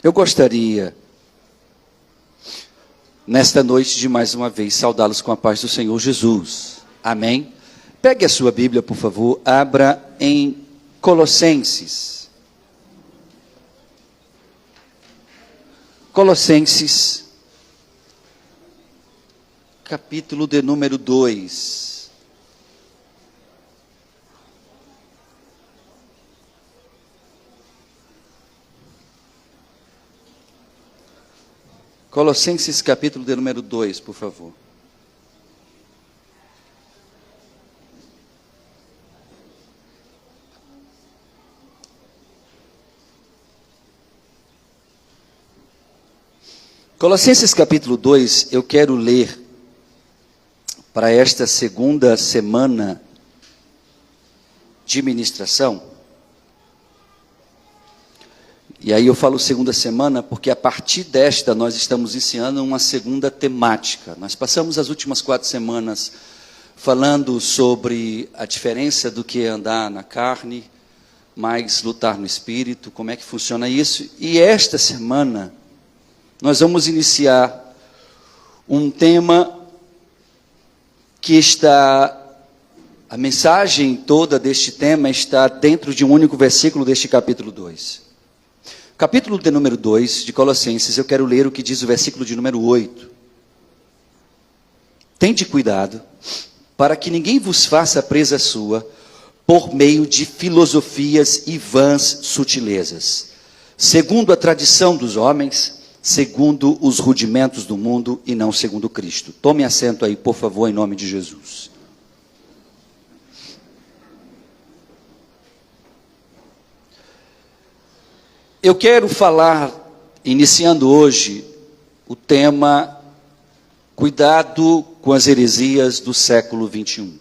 Eu gostaria, nesta noite, de mais uma vez saudá-los com a paz do Senhor Jesus. Amém? Pegue a sua Bíblia, por favor, abra em Colossenses. Colossenses, capítulo de número 2. Colossenses, capítulo de número 2, por favor. Colossenses, capítulo 2, eu quero ler para esta segunda semana de ministração. E aí eu falo segunda semana porque a partir desta nós estamos iniciando uma segunda temática. Nós passamos as últimas 4 semanas falando sobre a diferença do que é andar na carne, mais lutar no espírito, como é que funciona isso. E esta semana nós vamos iniciar um tema que a mensagem toda deste tema está dentro de um único versículo deste capítulo 2. Capítulo de número 2 de Colossenses, eu quero ler o que diz o versículo de número 8. Tende cuidado, para que ninguém vos faça presa sua, por meio de filosofias e vãs sutilezas, segundo a tradição dos homens, segundo os rudimentos do mundo e não segundo Cristo. Tome assento aí, por favor, em nome de Jesus. Eu quero falar, iniciando hoje, o tema Cuidado com as heresias do século 21.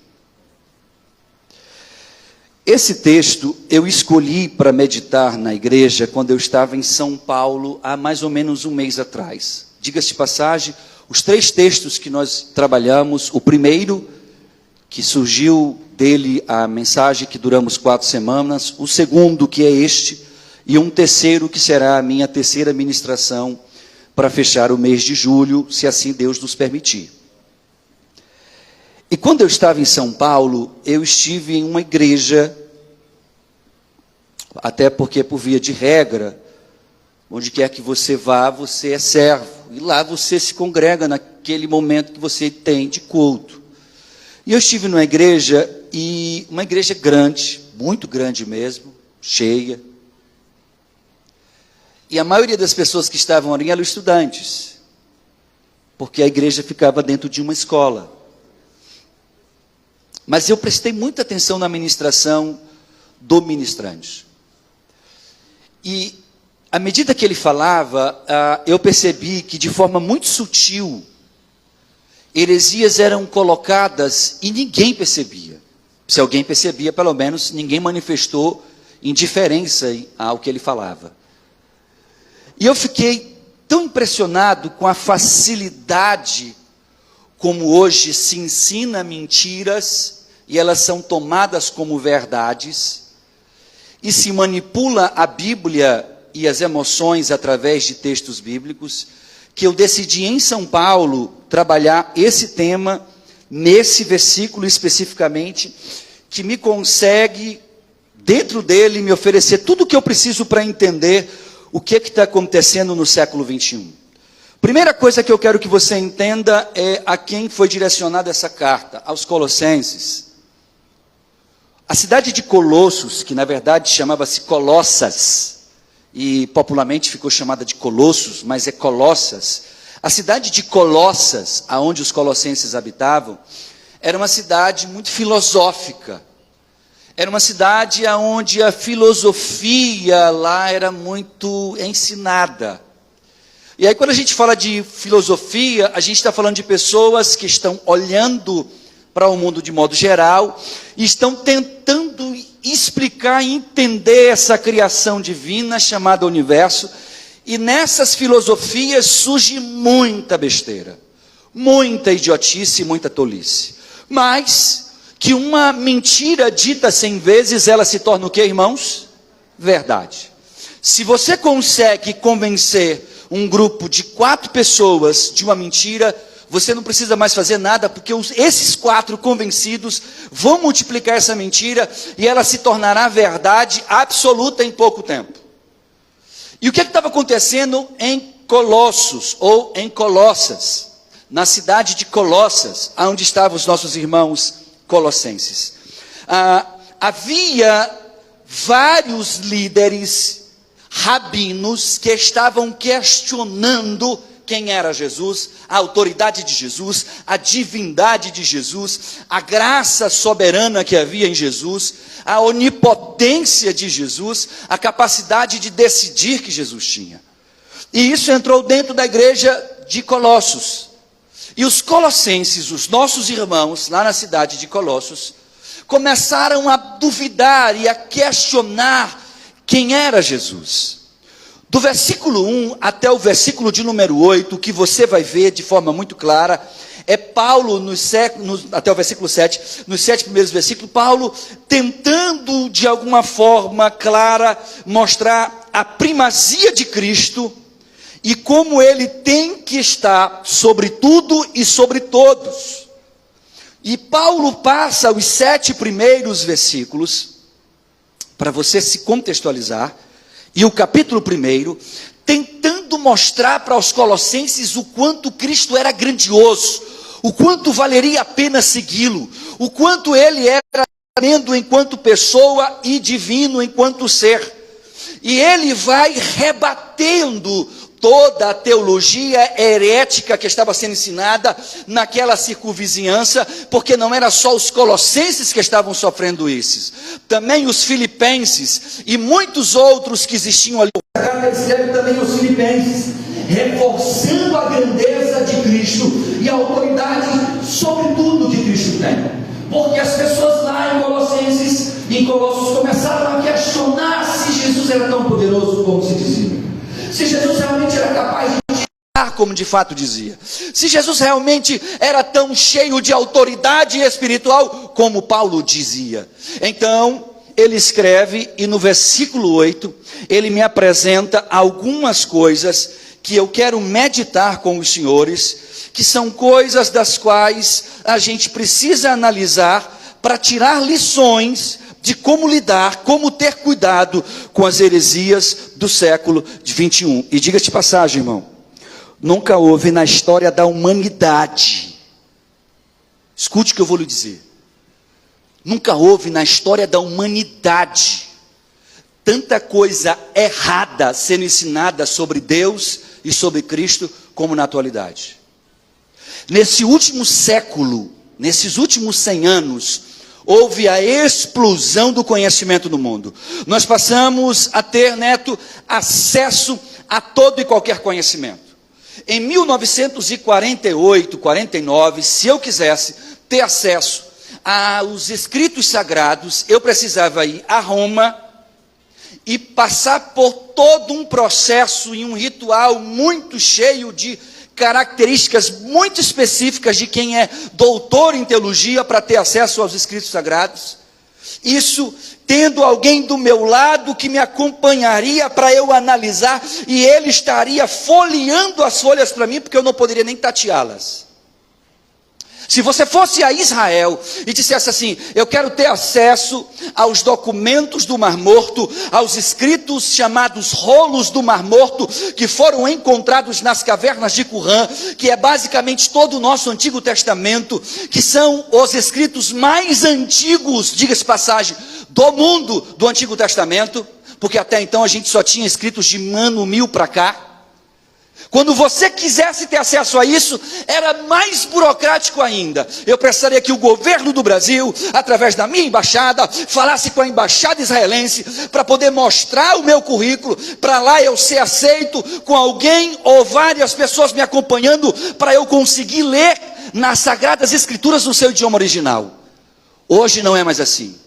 Esse texto eu escolhi para meditar na igreja quando eu estava em São Paulo há mais ou menos um mês atrás. Diga-se de passagem, os 3 textos que nós trabalhamos, o primeiro, que surgiu dele a mensagem que duramos 4 semanas, o segundo, que é este, e um terceiro, que será a minha terceira ministração para fechar o mês de julho, se assim Deus nos permitir. E quando eu estava em São Paulo, eu estive em uma igreja, até porque por via de regra, onde quer que você vá, você é servo. E lá você se congrega naquele momento que você tem de culto. E eu estive numa igreja, e uma igreja grande, muito grande mesmo, cheia. E a maioria das pessoas que estavam ali eram estudantes, porque a igreja ficava dentro de uma escola. Mas eu prestei muita atenção na ministração do ministrante. E, à medida que ele falava, eu percebi que, de forma muito sutil, heresias eram colocadas e ninguém percebia. Se alguém percebia, pelo menos, ninguém manifestou indiferença ao que ele falava. E eu fiquei tão impressionado com a facilidade como hoje se ensina mentiras e elas são tomadas como verdades e se manipula a Bíblia e as emoções através de textos bíblicos, que eu decidi em São Paulo trabalhar esse tema nesse versículo especificamente, que me consegue, dentro dele, me oferecer tudo o que eu preciso para entender o que está acontecendo no século 21. Primeira coisa que eu quero que você entenda é a quem foi direcionada essa carta, aos Colossenses. A cidade de Colossos, que na verdade chamava-se Colossas, e popularmente ficou chamada de Colossos, mas é Colossas. A cidade de Colossas, aonde os colossenses habitavam, era uma cidade muito filosófica. Era uma cidade onde a filosofia lá era muito ensinada. E aí quando a gente fala de filosofia, a gente está falando de pessoas que estão olhando para o mundo de modo geral e estão tentando explicar e entender essa criação divina chamada universo. E nessas filosofias surge muita besteira, muita idiotice, muita tolice. Mas que uma mentira dita 100 vezes, ela se torna o quê, irmãos? Verdade. Se você consegue convencer um grupo de 4 pessoas de uma mentira, você não precisa mais fazer nada, porque esses 4 convencidos vão multiplicar essa mentira e ela se tornará verdade absoluta em pouco tempo. E o que estava acontecendo em Colossos, ou em Colossas, na cidade de Colossas, onde estavam os nossos irmãos colossenses? Havia vários líderes rabinos que estavam questionando quem era Jesus, a autoridade de Jesus, a divindade de Jesus, a graça soberana que havia em Jesus, a onipotência de Jesus, a capacidade de decidir que Jesus tinha. E isso entrou dentro da igreja de Colossos. E os colossenses, os nossos irmãos, lá na cidade de Colossos, começaram a duvidar e a questionar quem era Jesus. Do versículo 1 até o versículo de número 8, que você vai ver de forma muito clara, é Paulo, até o versículo 7, nos 7 primeiros versículos, Paulo tentando de alguma forma clara mostrar a primazia de Cristo e como ele tem que estar sobre tudo e sobre todos. E Paulo passa os 7 primeiros versículos, para você se contextualizar, e o capítulo 1, tentando mostrar para os colossenses o quanto Cristo era grandioso, o quanto valeria a pena segui-lo, o quanto ele era tremendo enquanto pessoa e divino enquanto ser. E ele vai rebatendo toda a teologia herética que estava sendo ensinada naquela circunvizinhança, porque não era só os colossenses que estavam sofrendo isso, também os filipenses e muitos outros que existiam ali. A carta escreve também aos filipenses, reforçando a grandeza de Cristo e a autoridade sobre tudo que Cristo tem, porque as pessoas lá em Colossenses, em Colossos, começaram a questionar se Jesus era tão poderoso como se dizia, se Jesus realmente era capaz de como de fato dizia, se Jesus realmente era tão cheio de autoridade espiritual como Paulo dizia. Então ele escreve, e no versículo 8 ele me apresenta algumas coisas que eu quero meditar com os senhores, que são coisas das quais a gente precisa analisar para tirar lições de como lidar, como ter cuidado com as heresias do século 21. E diga-te passagem, irmão, nunca houve na história da humanidade, escute o que eu vou lhe dizer, nunca houve na história da humanidade tanta coisa errada sendo ensinada sobre Deus e sobre Cristo como na atualidade. Nesse último século, nesses últimos 100 anos, houve a explosão do conhecimento no mundo. Nós passamos a ter, Neto, acesso a todo e qualquer conhecimento. Em 1948, 49, se eu quisesse ter acesso aos escritos sagrados, eu precisava ir a Roma e passar por todo um processo e um ritual muito cheio de características muito específicas de quem é doutor em teologia para ter acesso aos escritos sagrados. Isso tendo alguém do meu lado que me acompanharia para eu analisar, e ele estaria folheando as folhas para mim, porque eu não poderia nem tateá-las. Se você fosse a Israel e dissesse assim: eu quero ter acesso aos documentos do Mar Morto, aos escritos chamados rolos do Mar Morto, que foram encontrados nas cavernas de Qumran, que é basicamente todo o nosso Antigo Testamento, que são os escritos mais antigos, diga-se passagem, do mundo do Antigo Testamento, porque até então a gente só tinha escritos de ano 1000 para cá. Quando você quisesse ter acesso a isso, era mais burocrático ainda. Eu precisaria que o governo do Brasil, através da minha embaixada, falasse com a embaixada israelense, para poder mostrar o meu currículo, para lá eu ser aceito com alguém ou várias pessoas me acompanhando, para eu conseguir ler nas Sagradas Escrituras no seu idioma original. Hoje não é mais assim.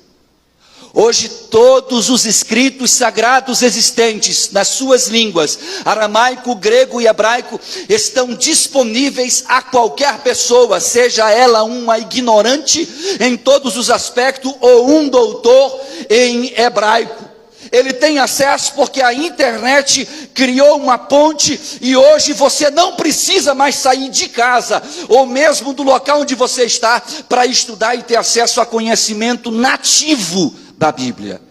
Hoje todos os escritos sagrados existentes nas suas línguas, aramaico, grego e hebraico, estão disponíveis a qualquer pessoa, seja ela uma ignorante em todos os aspectos ou um doutor em hebraico. Ele tem acesso porque a internet criou uma ponte e hoje você não precisa mais sair de casa ou mesmo do local onde você está para estudar e ter acesso a conhecimento nativo da Bíblia.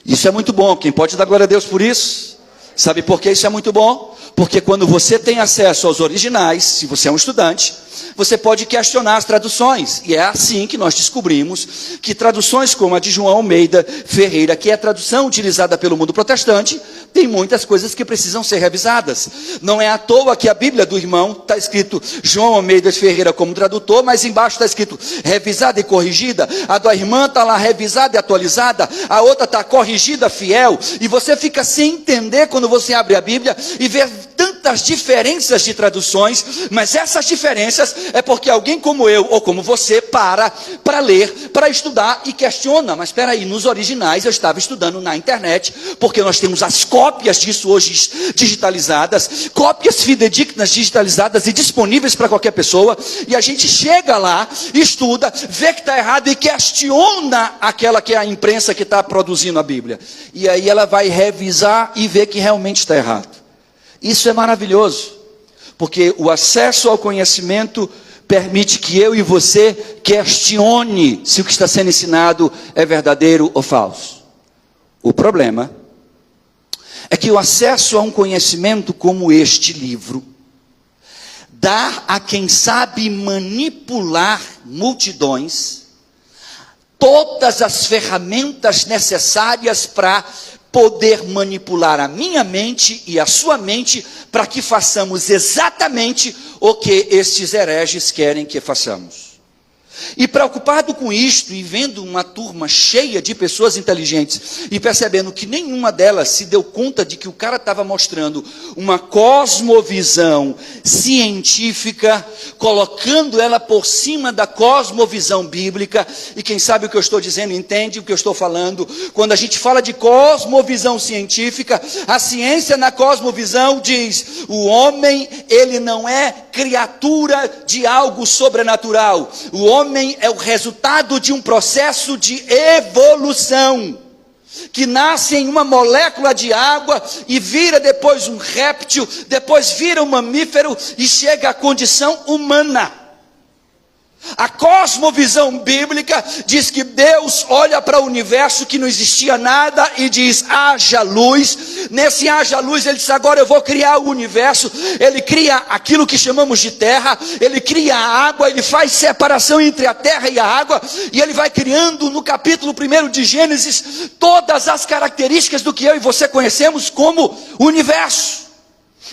Isso é muito bom. Quem pode dar glória a Deus por isso? Sabe por que isso é muito bom? Porque quando você tem acesso aos originais, se você é um estudante, você pode questionar as traduções. E é assim que nós descobrimos que traduções como a de João Almeida Ferreira, que é a tradução utilizada pelo mundo protestante, tem muitas coisas que precisam ser revisadas. Não é à toa que a Bíblia do irmão está escrito João Almeida Ferreira como tradutor, mas embaixo está escrito revisada e corrigida. A da irmã está lá revisada e atualizada, a outra está corrigida, fiel. E você fica sem entender quando você abre a Bíblia e vê tantas diferenças de traduções, mas essas diferenças é porque alguém como eu ou como você para ler, para estudar e questiona. Mas espera aí, nos originais eu estava estudando na internet, porque nós temos as cópias disso hoje digitalizadas, cópias fidedignas digitalizadas e disponíveis para qualquer pessoa, e a gente chega lá, estuda, vê que está errado e questiona aquela que é a imprensa que está produzindo a Bíblia, e aí ela vai revisar e ver que realmente está errado. Isso é maravilhoso, porque o acesso ao conhecimento permite que eu e você questione se o que está sendo ensinado é verdadeiro ou falso. O problema é que o acesso a um conhecimento como este livro dá a quem sabe manipular multidões todas as ferramentas necessárias para poder manipular a minha mente e a sua mente para que façamos exatamente o que estes hereges querem que façamos. E preocupado com isto, e vendo uma turma cheia de pessoas inteligentes, e percebendo que nenhuma delas se deu conta de que o cara estava mostrando uma cosmovisão científica, colocando ela por cima da cosmovisão bíblica, e quem sabe o que eu estou dizendo, entende o que eu estou falando. Quando a gente fala de cosmovisão científica, a ciência na cosmovisão diz, o homem, ele não é criatura de algo sobrenatural, o homem é o resultado de um processo de evolução, que nasce em uma molécula de água e vira depois um réptil, depois vira um mamífero e chega à condição humana. A cosmovisão bíblica diz que Deus olha para o universo que não existia nada e diz, haja luz. Nesse haja luz ele diz, agora eu vou criar o universo. Ele cria aquilo que chamamos de terra, ele cria a água, ele faz separação entre a terra e a água, e ele vai criando no capítulo 1 de Gênesis todas as características do que eu e você conhecemos como universo.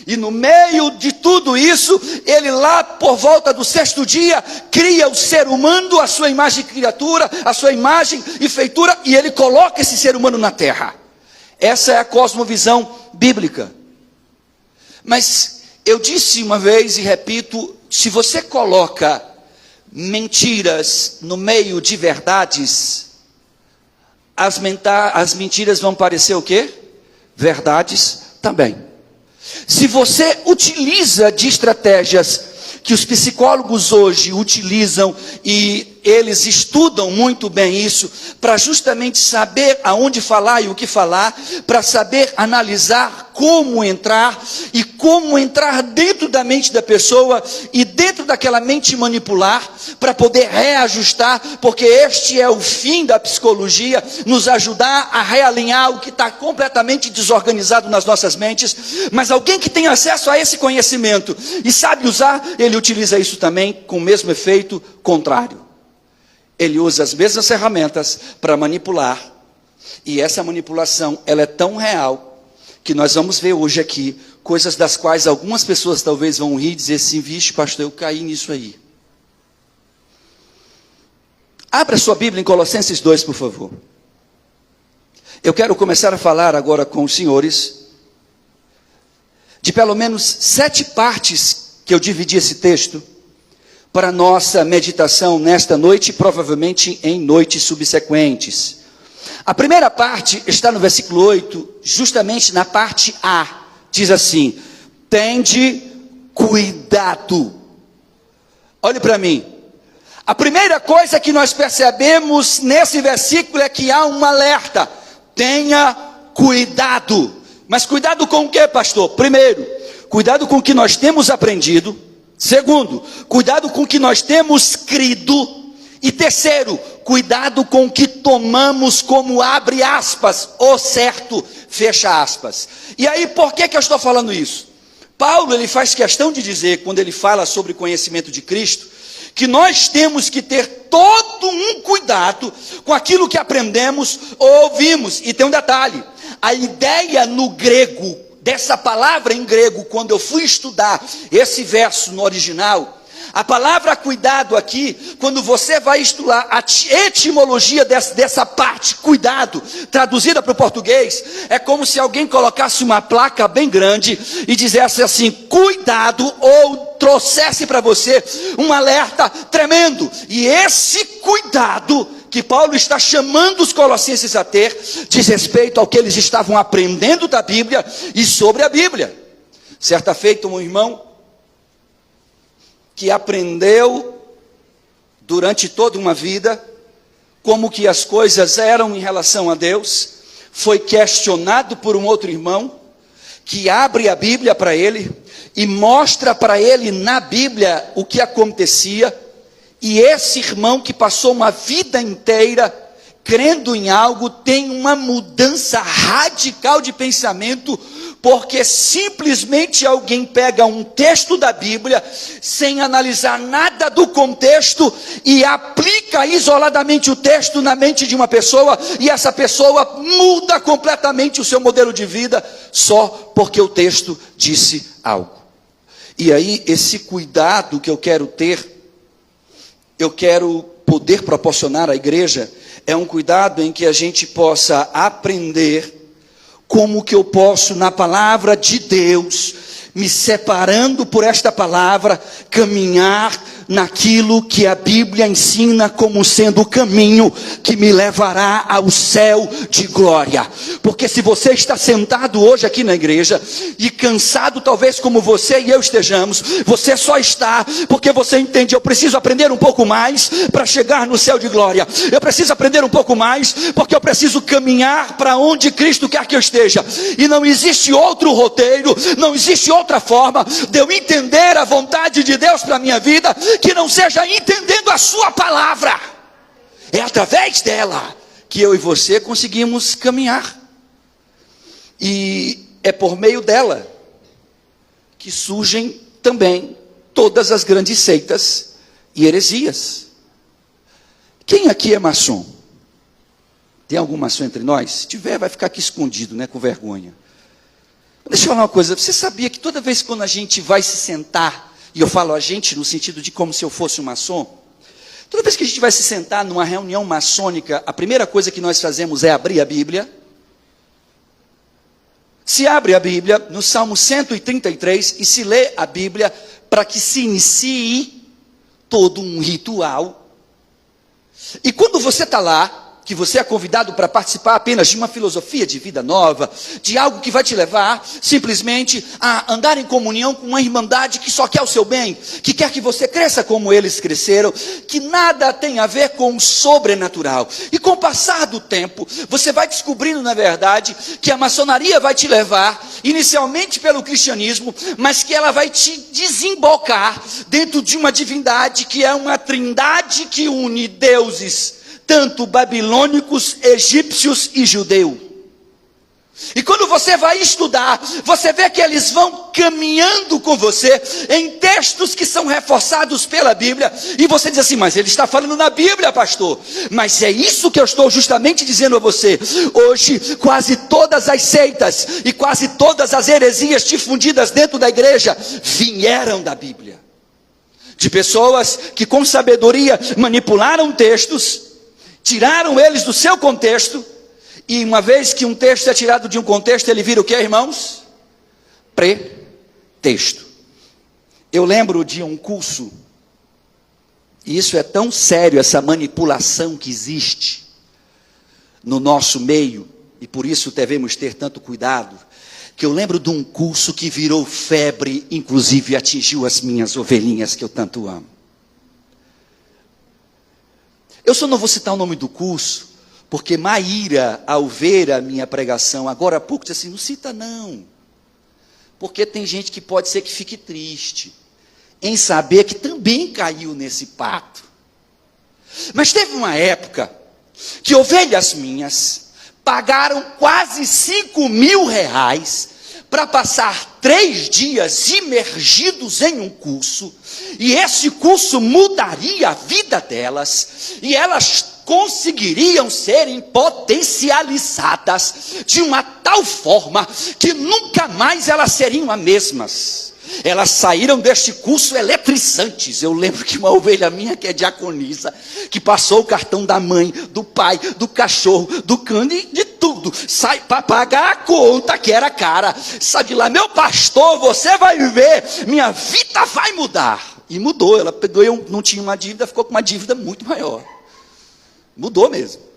E no meio de tudo isso, ele lá por volta do 6º dia, cria o ser humano, a sua imagem e criatura, a sua imagem e feitura, e ele coloca esse ser humano na terra. Essa é a cosmovisão bíblica. Mas eu disse uma vez e repito, se você coloca mentiras no meio de verdades, as mentiras vão parecer o quê? Verdades também. Se você utiliza de estratégias que os psicólogos hoje utilizam, e eles estudam muito bem isso, para justamente saber aonde falar e o que falar, para saber analisar como entrar, e como entrar dentro da mente da pessoa, e dentro daquela mente manipular, para poder reajustar, porque este é o fim da psicologia, nos ajudar a realinhar o que está completamente desorganizado nas nossas mentes. Mas alguém que tem acesso a esse conhecimento, e sabe usar, ele utiliza isso também com o mesmo efeito contrário. Ele usa as mesmas ferramentas para manipular, e essa manipulação, ela é tão real, que nós vamos ver hoje aqui, coisas das quais algumas pessoas talvez vão rir e dizer assim, vixe pastor, eu caí nisso aí. Abra sua Bíblia em Colossenses 2, por favor. Eu quero começar a falar agora com os senhores, de pelo menos 7 partes que eu dividi esse texto, para nossa meditação nesta noite, e provavelmente em noites subsequentes. A primeira parte está no versículo 8, justamente na parte A, diz assim, tende cuidado. Olhe para mim, a primeira coisa que nós percebemos nesse versículo é que há um alerta, tenha cuidado. Mas cuidado com o que, pastor? Primeiro, cuidado com o que nós temos aprendido. Segundo, cuidado com o que nós temos crido. E terceiro, cuidado com o que tomamos como, abre aspas, o certo, fecha aspas. E aí, por que eu estou falando isso? Paulo, ele faz questão de dizer, quando ele fala sobre conhecimento de Cristo, que nós temos que ter todo um cuidado com aquilo que aprendemos ou ouvimos. E tem um detalhe, a ideia no grego, dessa palavra em grego, quando eu fui estudar esse verso no original, a palavra cuidado aqui, quando você vai estudar a etimologia dessa parte, cuidado, traduzida para o português, é como se alguém colocasse uma placa bem grande e dissesse assim, cuidado, ou trouxesse para você um alerta tremendo. E esse cuidado que Paulo está chamando os colossenses a ter, diz respeito ao que eles estavam aprendendo da Bíblia e sobre a Bíblia. Certa feita, um irmão que aprendeu durante toda uma vida como que as coisas eram em relação a Deus, foi questionado por um outro irmão que abre a Bíblia para ele e mostra para ele na Bíblia o que acontecia, e esse irmão que passou uma vida inteira crendo em algo, tem uma mudança radical de pensamento, porque simplesmente alguém pega um texto da Bíblia, sem analisar nada do contexto, e aplica isoladamente o texto na mente de uma pessoa, e essa pessoa muda completamente o seu modelo de vida, só porque o texto disse algo. E aí, esse cuidado que eu quero ter, eu quero poder proporcionar à igreja, é um cuidado em que a gente possa aprender como que eu posso, na palavra de Deus, me separando por esta palavra, caminhar naquilo que a Bíblia ensina como sendo o caminho que me levará ao céu de glória. Porque se você está sentado hoje aqui na igreja e cansado, talvez como você e eu estejamos, você só está porque você entende, eu preciso aprender um pouco mais para chegar no céu de glória. Eu preciso aprender um pouco mais porque eu preciso caminhar para onde Cristo quer que eu esteja. E não existe outro roteiro, não existe outra forma de eu entender a vontade de Deus para a minha vida, que não seja entendendo a sua palavra. É através dela que eu e você conseguimos caminhar. E é por meio dela que surgem também todas as grandes seitas e heresias. Quem aqui é maçom? Tem algum maçom entre nós? Se tiver, vai ficar aqui escondido, né, com vergonha. Deixa eu falar uma coisa, você sabia que toda vez quando a gente vai se sentar, e eu falo a gente no sentido de como se eu fosse um maçom, toda vez que a gente vai se sentar numa reunião maçônica, a primeira coisa que nós fazemos é abrir a Bíblia. Se abre a Bíblia no Salmo 133 e se lê a Bíblia para que se inicie todo um ritual. E quando você está lá, que você é convidado para participar apenas de uma filosofia de vida nova, de algo que vai te levar simplesmente a andar em comunhão com uma irmandade que só quer o seu bem, que quer que você cresça como eles cresceram, que nada tem a ver com o sobrenatural. E com o passar do tempo, você vai descobrindo na verdade que a maçonaria vai te levar inicialmente pelo cristianismo, mas que ela vai te desembocar dentro de uma divindade que é uma trindade que une deuses tanto babilônicos, egípcios e judeu. E quando você vai estudar, você vê que eles vão caminhando com você em textos que são reforçados pela Bíblia, e você diz assim, mas ele está falando na Bíblia, pastor. Mas é isso que eu estou justamente dizendo a você. Hoje, quase todas as seitas e quase todas as heresias difundidas dentro da igreja vieram da Bíblia. De pessoas que com sabedoria manipularam textos, tiraram eles do seu contexto, e uma vez que um texto é tirado de um contexto, ele vira o que, irmãos? Pretexto. Eu lembro de um curso, e isso é tão sério, essa manipulação que existe no nosso meio, e por isso devemos ter tanto cuidado, que eu lembro de um curso que virou febre, inclusive atingiu as minhas ovelhinhas que eu tanto amo. Eu só não vou citar o nome do curso, Porque Maíra, ao ver a minha pregação, agora há pouco, disse assim, não cita não. Porque tem gente que pode ser que fique triste em saber que também caiu nesse pato. Mas teve uma época que ovelhas minhas pagaram quase R$5.000 para passar 3 dias imergidos em um curso, e esse curso mudaria a vida delas, e elas conseguiriam serem potencializadas de uma tal forma que nunca mais elas seriam as mesmas. Elas saíram deste curso eletrizantes. Eu lembro que uma ovelha minha, que é diaconisa, que passou o cartão da mãe, do pai, do cachorro, do cão, de tudo, sai para pagar a conta que era cara, sai de lá, meu pastor, você vai ver, minha vida vai mudar. E mudou, ela pegou, eu não tinha uma dívida, ficou com uma dívida muito maior. Mudou mesmo.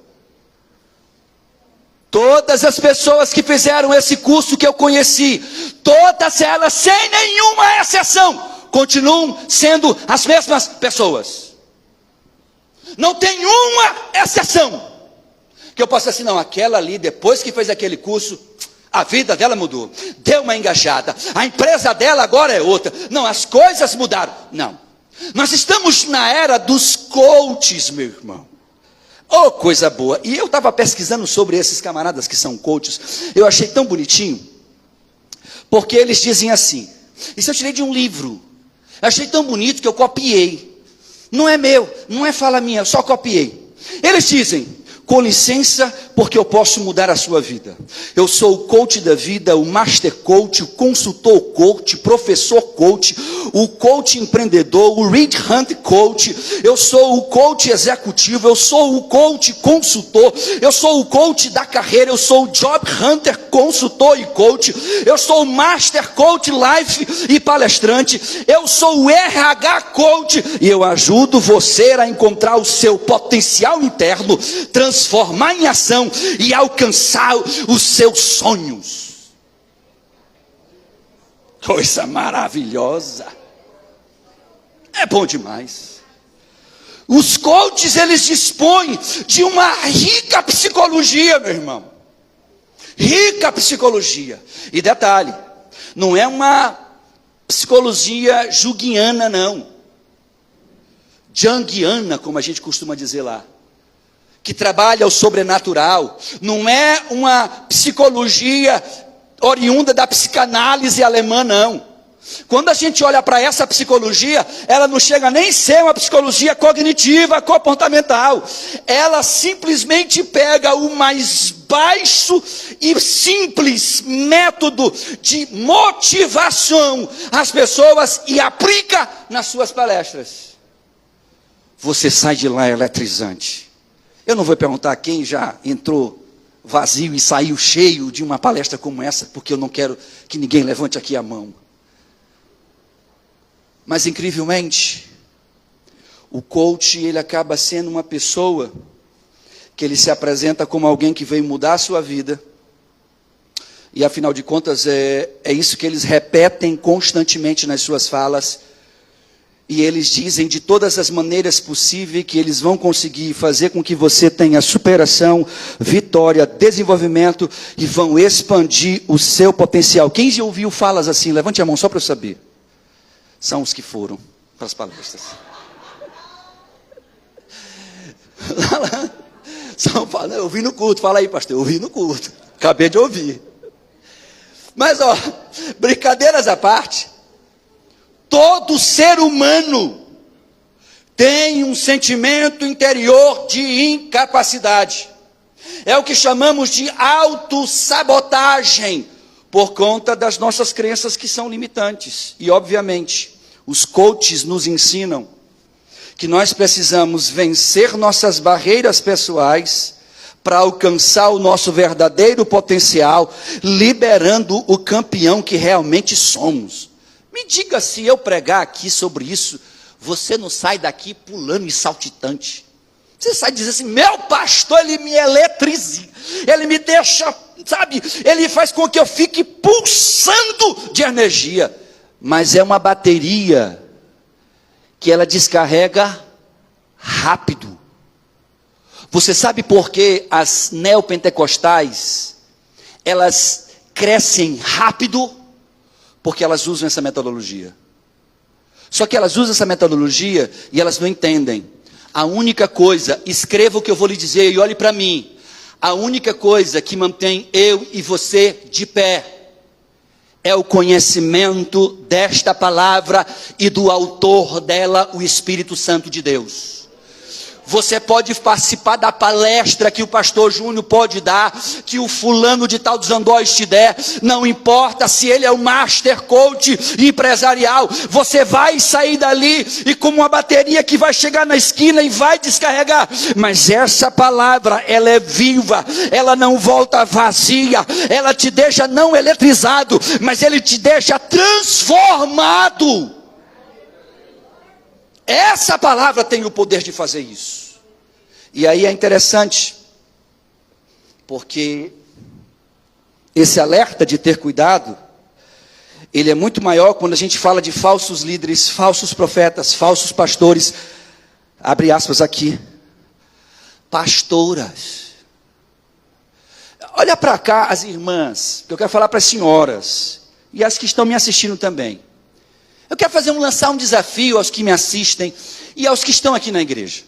Todas as pessoas que fizeram esse curso que eu conheci, todas elas, sem nenhuma exceção, continuam sendo as mesmas pessoas. Não tem uma exceção que eu possa assim, não, aquela ali, depois que fez aquele curso, a vida dela mudou, deu uma engajada, a empresa dela agora é outra. Não, as coisas mudaram. Não, nós estamos na era dos coaches, meu irmão. Oh, coisa boa. E eu estava pesquisando sobre esses camaradas que são coaches. Eu achei tão bonitinho, porque eles dizem assim, isso eu tirei de um livro, eu achei tão bonito que eu copiei. Não é meu, não é fala minha, eu só copiei. Eles dizem, com licença, porque eu posso mudar a sua vida. Eu sou o coach da vida, o master coach, o consultor coach, professor coach, o coach empreendedor, o Reed Hunt coach. Eu sou o coach executivo, eu sou o coach consultor, eu sou o coach da carreira, eu sou o job hunter, consultor e coach. Eu sou o master coach life e palestrante. Eu sou o RH coach e eu ajudo você a encontrar o seu potencial interno, transformar em ação e alcançar os seus sonhos. Coisa maravilhosa. É bom demais. Os coaches, eles dispõem de uma rica psicologia, meu irmão. Rica psicologia. E detalhe, não é uma psicologia junguiana, não. Junguiana, como a gente costuma dizer lá, que trabalha o sobrenatural. Não é uma psicologia oriunda da psicanálise alemã, não. Quando a gente olha para essa psicologia, ela não chega nem a ser uma psicologia cognitiva, comportamental. Ela simplesmente pega o mais baixo e simples método de motivação às pessoas e aplica nas suas palestras. Você sai de lá eletrizante. Eu não vou perguntar quem já entrou vazio e saiu cheio de uma palestra como essa, porque eu não quero que ninguém levante aqui a mão. Mas incrivelmente, o coach, ele acaba sendo uma pessoa que ele se apresenta como alguém que veio mudar a sua vida. E afinal de contas, é isso que eles repetem constantemente nas suas falas. E eles dizem de todas as maneiras possíveis que eles vão conseguir fazer com que você tenha superação, vitória, desenvolvimento e vão expandir o seu potencial. Quem já ouviu falas assim? Levante a mão só para eu saber. São os que foram para as palestras. Eu ouvi no culto, fala aí, pastor, eu ouvi no culto. Acabei de ouvir. Mas, ó, brincadeiras à parte, todo ser humano tem um sentimento interior de incapacidade. É o que chamamos de autossabotagem, por conta das nossas crenças que são limitantes. E, obviamente, os coaches nos ensinam que nós precisamos vencer nossas barreiras pessoais para alcançar o nosso verdadeiro potencial, liberando o campeão que realmente somos. Me diga, se eu pregar aqui sobre isso, você não sai daqui pulando e saltitante. Você sai dizendo assim, meu pastor, ele me eletriza, ele me deixa, sabe, ele faz com que eu fique pulsando de energia. Mas é uma bateria que ela descarrega rápido. Você sabe por que as neopentecostais, elas crescem rápido? Porque elas usam essa metodologia. Só que elas usam essa metodologia e elas não entendem. A única coisa, escreva o que eu vou lhe dizer e olhe para mim. A única coisa que mantém eu e você de pé é o conhecimento desta palavra e do autor dela, o Espírito Santo de Deus. Você pode participar da palestra que o pastor Júnior pode dar, que o fulano de tal dos Andóis te der, não importa se ele é o master coach empresarial, você vai sair dali e como uma bateria que vai chegar na esquina e vai descarregar, mas essa palavra, ela é viva, ela não volta vazia, ela te deixa não eletrizado, mas ele te deixa transformado. Essa palavra tem o poder de fazer isso. E aí é interessante, porque esse alerta de ter cuidado, ele é muito maior quando a gente fala de falsos líderes, falsos profetas, falsos pastores, abre aspas aqui, pastoras. Olha para cá as irmãs, que eu quero falar para as senhoras, e as que estão me assistindo também. Eu quero lançar um desafio aos que me assistem e aos que estão aqui na igreja.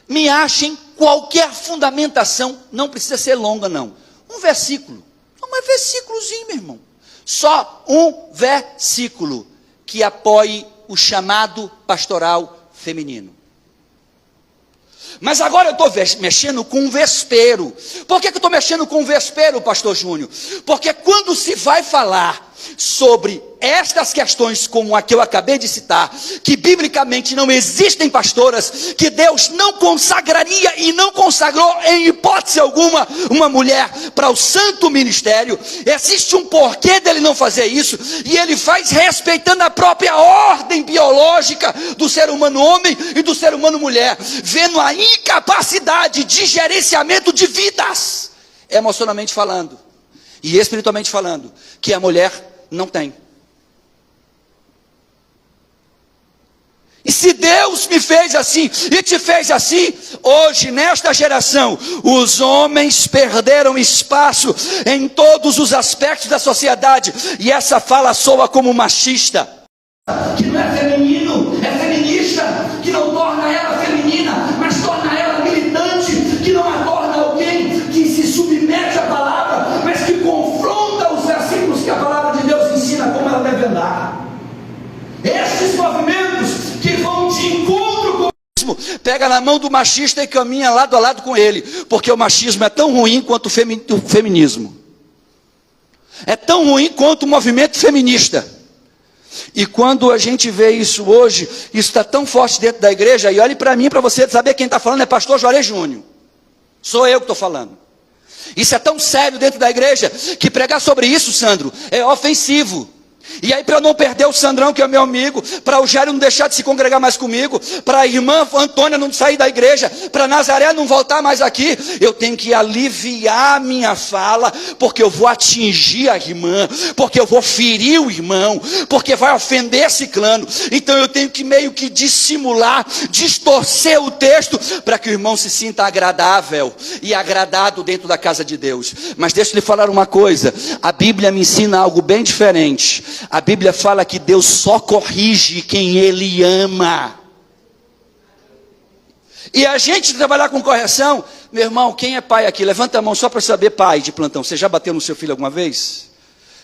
Me achem qualquer fundamentação, não precisa ser longa não. Um versículo, um versículozinho, meu irmão. Só um versículo que apoie o chamado pastoral feminino. Mas agora eu estou mexendo com um vespeiro. Por que eu estou mexendo com um vespeiro, pastor Júnior? Porque quando se vai falar sobre estas questões como a que eu acabei de citar, que biblicamente não existem pastoras, que Deus não consagraria e não consagrou em hipótese alguma uma mulher para o santo ministério, existe um porquê dele não fazer isso, e ele faz respeitando a própria ordem biológica do ser humano homem e do ser humano mulher, vendo a incapacidade de gerenciamento de vidas, emocionalmente falando, e espiritualmente falando, que a mulher não tem. E se Deus me fez assim e te fez assim, hoje nesta geração, os homens perderam espaço em todos os aspectos da sociedade, e essa fala soa como machista, que não é feminino, é feminista, que não torna ela feminina, mas torna ela militante, que não a torna alguém que se submete à palavra, mas que confronta os versículos que a palavra de Deus ensina como ela deve andar. Esses movimentos que vão de encontro com o machismo, pega na mão do machista e caminha lado a lado com ele, porque o machismo é tão ruim quanto o feminismo, é tão ruim quanto o movimento feminista. E quando a gente vê isso hoje, isso está tão forte dentro da igreja, e olhe para mim, para você saber quem está falando é pastor Juarez Júnior, sou eu que estou falando. Isso é tão sério dentro da igreja, que pregar sobre isso, Sandro, é ofensivo. E aí, para eu não perder o Sandrão, que é meu amigo, para o Jairo não deixar de se congregar mais comigo, para a irmã Antônia não sair da igreja, para Nazaré não voltar mais aqui, eu tenho que aliviar a minha fala, porque eu vou atingir a irmã, porque eu vou ferir o irmão, porque vai ofender esse clã. Então eu tenho que meio que dissimular, distorcer o texto, para que o irmão se sinta agradável e agradado dentro da casa de Deus. Mas deixa eu lhe falar uma coisa, a Bíblia me ensina algo bem diferente. A Bíblia fala que Deus só corrige quem Ele ama. E a gente trabalhar com correção, meu irmão, quem é pai aqui? Levanta a mão só para saber, pai de plantão. Você já bateu no seu filho alguma vez?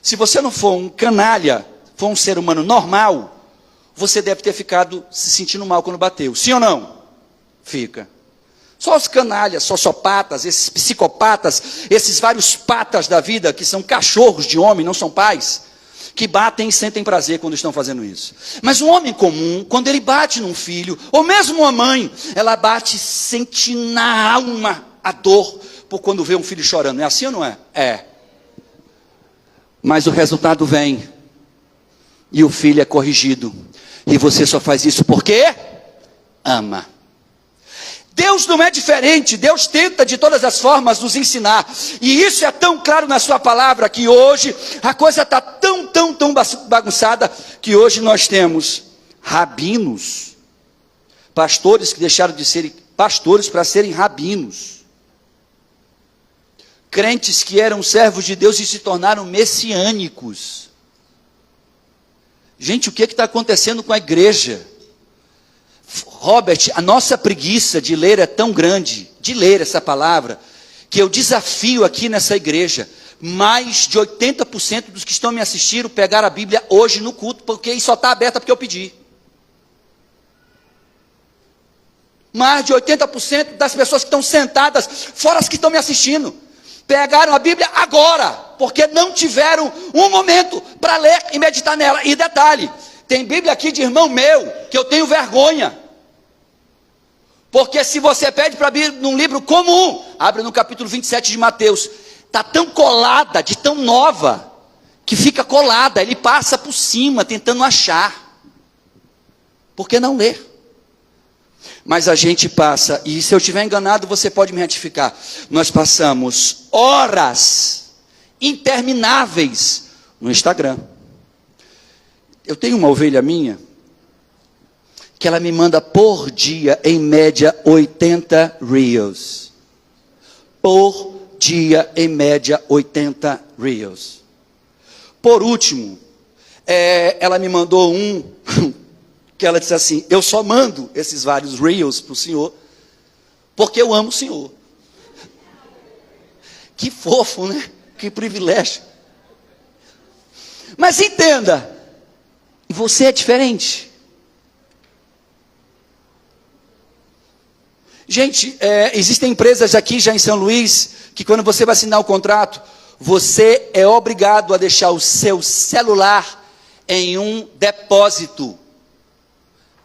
Se você não for um canalha, for um ser humano normal, você deve ter ficado se sentindo mal quando bateu. Sim ou não? Fica. Só os canalhas, sociopatas, esses psicopatas, esses vários patas da vida, que são cachorros de homem, não são pais, que batem e sentem prazer quando estão fazendo isso. Mas um homem comum, quando ele bate num filho, ou mesmo uma mãe, ela bate e sente na alma a dor por quando vê um filho chorando. É assim ou não é? É. Mas o resultado vem, e o filho é corrigido, e você só faz isso porque ama. Deus não é diferente, Deus tenta de todas as formas nos ensinar, e isso é tão claro na sua palavra, que hoje a coisa está tão bagunçada, que hoje nós temos rabinos, pastores que deixaram de ser pastores para serem rabinos. Crentes que eram servos de Deus e se tornaram messiânicos. Gente, o que está acontecendo com a igreja? Robert, a nossa preguiça de ler é tão grande, de ler essa palavra, que eu desafio aqui nessa igreja, mais de 80% dos que estão me assistindo pegaram a Bíblia hoje no culto, porque só está aberta porque eu pedi. Mais de 80% das pessoas que estão sentadas, fora as que estão me assistindo, pegaram a Bíblia agora, porque não tiveram um momento para ler e meditar nela. E detalhe, tem Bíblia aqui de irmão meu, que eu tenho vergonha. Porque se você pede para abrir num livro comum, abre no capítulo 27 de Mateus, está tão colada, de tão nova, que fica colada, ele passa por cima, tentando achar. Por que não ler? Mas a gente passa, e se eu estiver enganado, você pode me retificar. Nós passamos horas intermináveis no Instagram. Eu tenho uma ovelha minha, que ela me manda por dia, em média, 80 reels. Por dia, em média, 80 reels. Por último, ela me mandou um, que ela disse assim, eu só mando esses vários reels para o senhor, porque eu amo o senhor. Que fofo, né? Que privilégio. Mas entenda, você é diferente. Gente, existem empresas aqui já em São Luís, que quando você vai assinar o contrato, você é obrigado a deixar o seu celular em um depósito.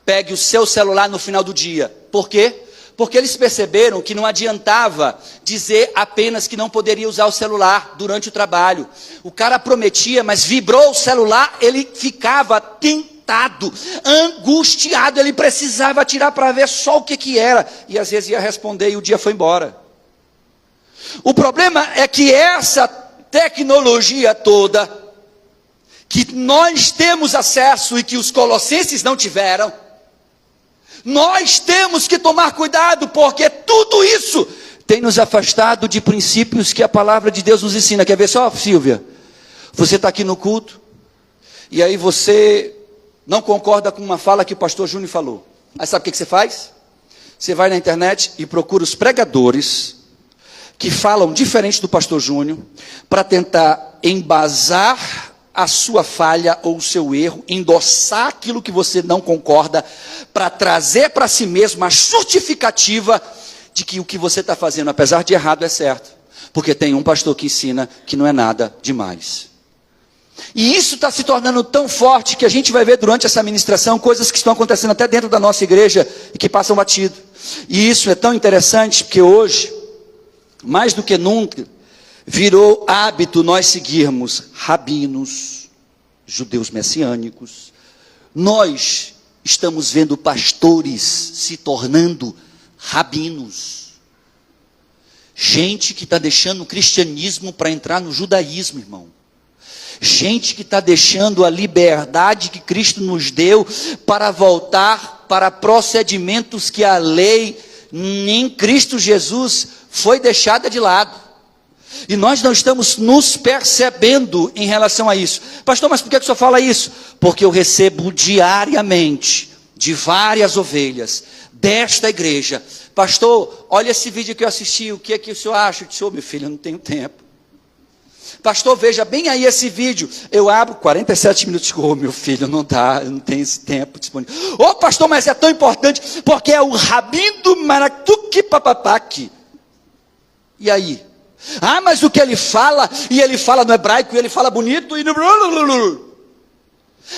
Pegue o seu celular no final do dia. Por quê? Porque eles perceberam que não adiantava dizer apenas que não poderia usar o celular durante o trabalho. O cara prometia, mas vibrou o celular, ele ficava tentado, angustiado, ele precisava tirar para ver só o que era. E às vezes ia responder e o dia foi embora. O problema é que essa tecnologia toda, que nós temos acesso e que os colossenses não tiveram, nós temos que tomar cuidado, porque tudo isso tem nos afastado de princípios que a palavra de Deus nos ensina. Quer ver só, Silvia? Você está aqui no culto, e aí você não concorda com uma fala que o pastor Júnior falou. Aí sabe o que você faz? Você vai na internet e procura os pregadores que falam diferente do pastor Júnior, para tentar embasar a sua falha ou o seu erro, endossar aquilo que você não concorda, para trazer para si mesmo a justificativa de que o que você está fazendo, apesar de errado, é certo. Porque tem um pastor que ensina que não é nada demais. E isso está se tornando tão forte que a gente vai ver durante essa ministração coisas que estão acontecendo até dentro da nossa igreja e que passam batido. E isso é tão interessante porque hoje, mais do que nunca, virou hábito nós seguirmos rabinos, judeus messiânicos. Nós estamos vendo pastores se tornando rabinos. Gente que está deixando o cristianismo para entrar no judaísmo, irmão. Gente que está deixando a liberdade que Cristo nos deu para voltar para procedimentos que a lei em Cristo Jesus foi deixada de lado. E nós não estamos nos percebendo em relação a isso. Pastor, mas por que o senhor fala isso? Porque eu recebo diariamente de várias ovelhas desta igreja. Pastor, olha esse vídeo que eu assisti, o que é que o senhor acha? Eu disse, meu filho, eu não tenho tempo. Pastor, veja bem aí esse vídeo. Eu abro 47 minutos e meu filho, não dá, eu não tenho esse tempo disponível. Pastor, mas é tão importante, porque é o Rabino Maratuki Papapaque. E aí? Mas o que ele fala, e ele fala no hebraico, e ele fala bonito, e no...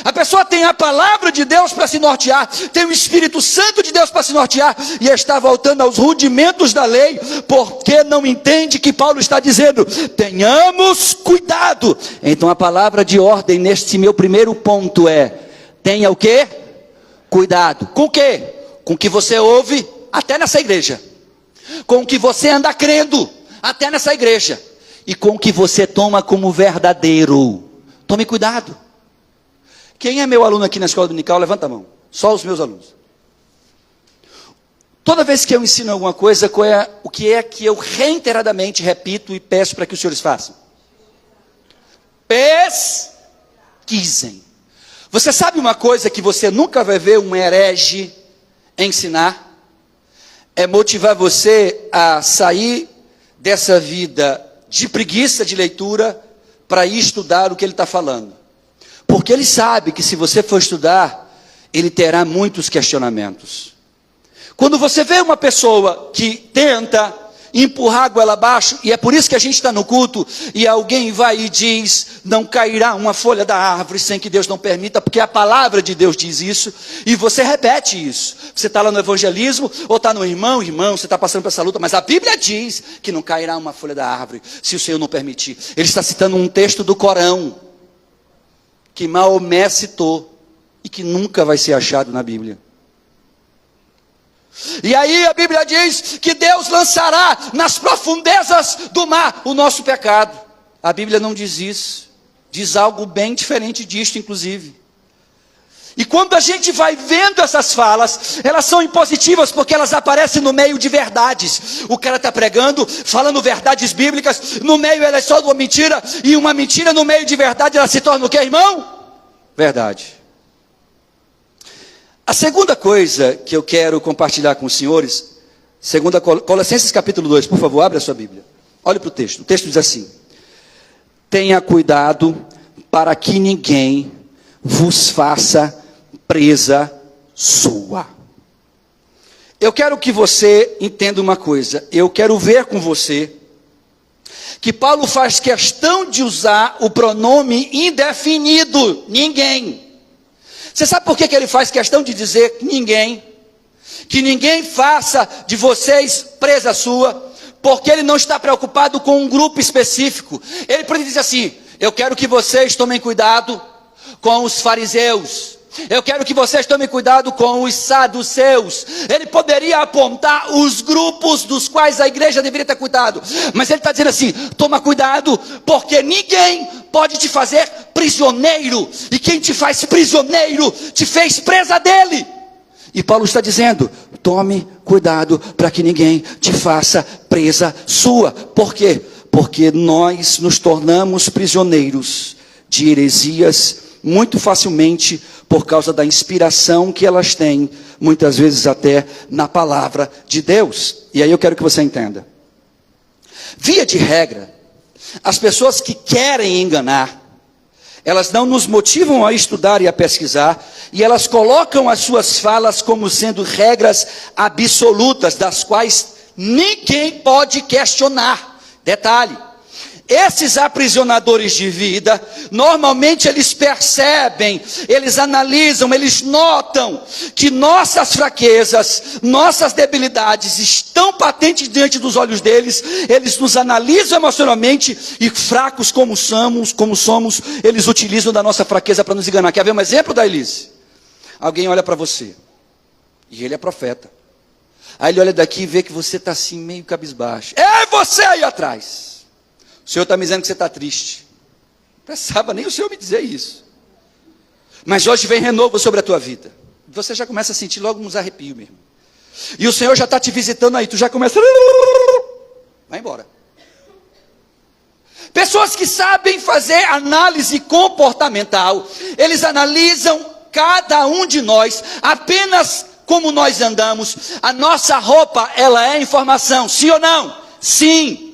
A pessoa tem a palavra de Deus para se nortear, tem o Espírito Santo de Deus para se nortear, e está voltando aos rudimentos da lei, porque não entende que Paulo está dizendo, tenhamos cuidado. Então a palavra de ordem neste meu primeiro ponto é, tenha o quê? Cuidado. Com o quê? Com o que você ouve, até nessa igreja. Com o que você anda crendo, até nessa igreja. E com o que você toma como verdadeiro. Tome cuidado. Quem é meu aluno aqui na escola dominical? Levanta a mão. Só os meus alunos. Toda vez que eu ensino alguma coisa, o que é que eu reiteradamente repito e peço para que os senhores façam? Pesquisem. Você sabe uma coisa que você nunca vai ver um herege ensinar? É motivar você a sair dessa vida de preguiça de leitura para ir estudar o que ele está falando. Porque ele sabe que se você for estudar, ele terá muitos questionamentos. Quando você vê uma pessoa que tenta empurrar a goela abaixo, e é por isso que a gente está no culto, e alguém vai e diz, não cairá uma folha da árvore sem que Deus não permita, porque a palavra de Deus diz isso, e você repete isso. Você está lá no evangelismo, ou está no irmão, você está passando por essa luta, mas a Bíblia diz que não cairá uma folha da árvore, se o Senhor não permitir. Ele está citando um texto do Corão, que Maomé citou, e que nunca vai ser achado na Bíblia. E aí a Bíblia diz que Deus lançará nas profundezas do mar o nosso pecado. A Bíblia não diz isso. Diz algo bem diferente disto, inclusive. E quando a gente vai vendo essas falas, elas são impositivas porque elas aparecem no meio de verdades. O cara está pregando, falando verdades bíblicas, no meio ela é só uma mentira, e uma mentira no meio de verdade, ela se torna o quê, irmão? Verdade. A segunda coisa que eu quero compartilhar com os senhores, Colossenses capítulo 2, por favor, abre a sua Bíblia. Olhe para o texto. O texto diz assim: tenha cuidado para que ninguém vos faça presa sua. Eu quero que você entenda uma coisa. Eu quero ver com você que Paulo faz questão de usar o pronome indefinido, ninguém. Você sabe por que ele faz questão de dizer ninguém? Que ninguém faça de vocês presa sua, porque ele não está preocupado com um grupo específico. Ele pode dizer assim: eu quero que vocês tomem cuidado com os fariseus, eu quero que vocês tomem cuidado com os saduceus. Ele poderia apontar os grupos dos quais a igreja deveria ter cuidado, mas ele está dizendo assim: toma cuidado, porque ninguém pode te fazer prisioneiro, e quem te faz prisioneiro, te fez presa dele. E Paulo está dizendo: tome cuidado para que ninguém te faça presa sua. Por quê? Porque nós nos tornamos prisioneiros de heresias muito facilmente, por causa da inspiração que elas têm, muitas vezes até na palavra de Deus. E aí eu quero que você entenda. Via de regra, as pessoas que querem enganar, elas não nos motivam a estudar e a pesquisar, e elas colocam as suas falas como sendo regras absolutas, das quais ninguém pode questionar. Detalhe: esses aprisionadores de vida, normalmente eles percebem, eles analisam, eles notam que nossas fraquezas, nossas debilidades estão patentes diante dos olhos deles. Eles nos analisam emocionalmente e, fracos como somos, eles utilizam da nossa fraqueza para nos enganar. Quer ver um exemplo da Elise? Alguém olha para você, e ele é profeta. Aí ele olha daqui e vê que você está assim meio cabisbaixo. É você aí atrás. O Senhor está me dizendo que você está triste. Não precisava nem o Senhor me dizer isso. Mas hoje vem renovo sobre a tua vida. Você já começa a sentir logo uns arrepios mesmo. E o Senhor já está te visitando aí. Tu já começa... Vai embora. Pessoas que sabem fazer análise comportamental. Eles analisam cada um de nós apenas como nós andamos. A nossa roupa, ela é informação. Sim ou não? Sim.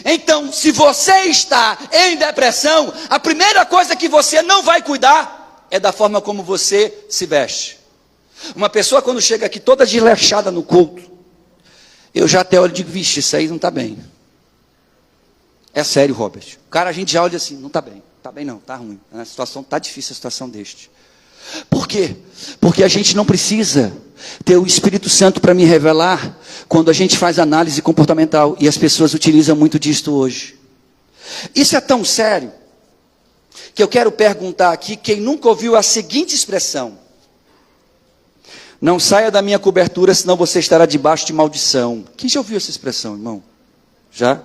Então, se você está em depressão, a primeira coisa que você não vai cuidar é da forma como você se veste. Uma pessoa quando chega aqui toda desleixada no culto, eu já até olho e digo: vixe, isso aí não está bem. É sério, Robert. O cara, a gente já olha assim: não está bem não, está ruim. A situação está difícil, a situação deste. Por quê? Porque a gente não precisa ter o Espírito Santo para me revelar quando a gente faz análise comportamental, e as pessoas utilizam muito disto hoje. Isso é tão sério que eu quero perguntar aqui quem nunca ouviu a seguinte expressão: não saia da minha cobertura, senão você estará debaixo de maldição. Quem já ouviu essa expressão, irmão? Já?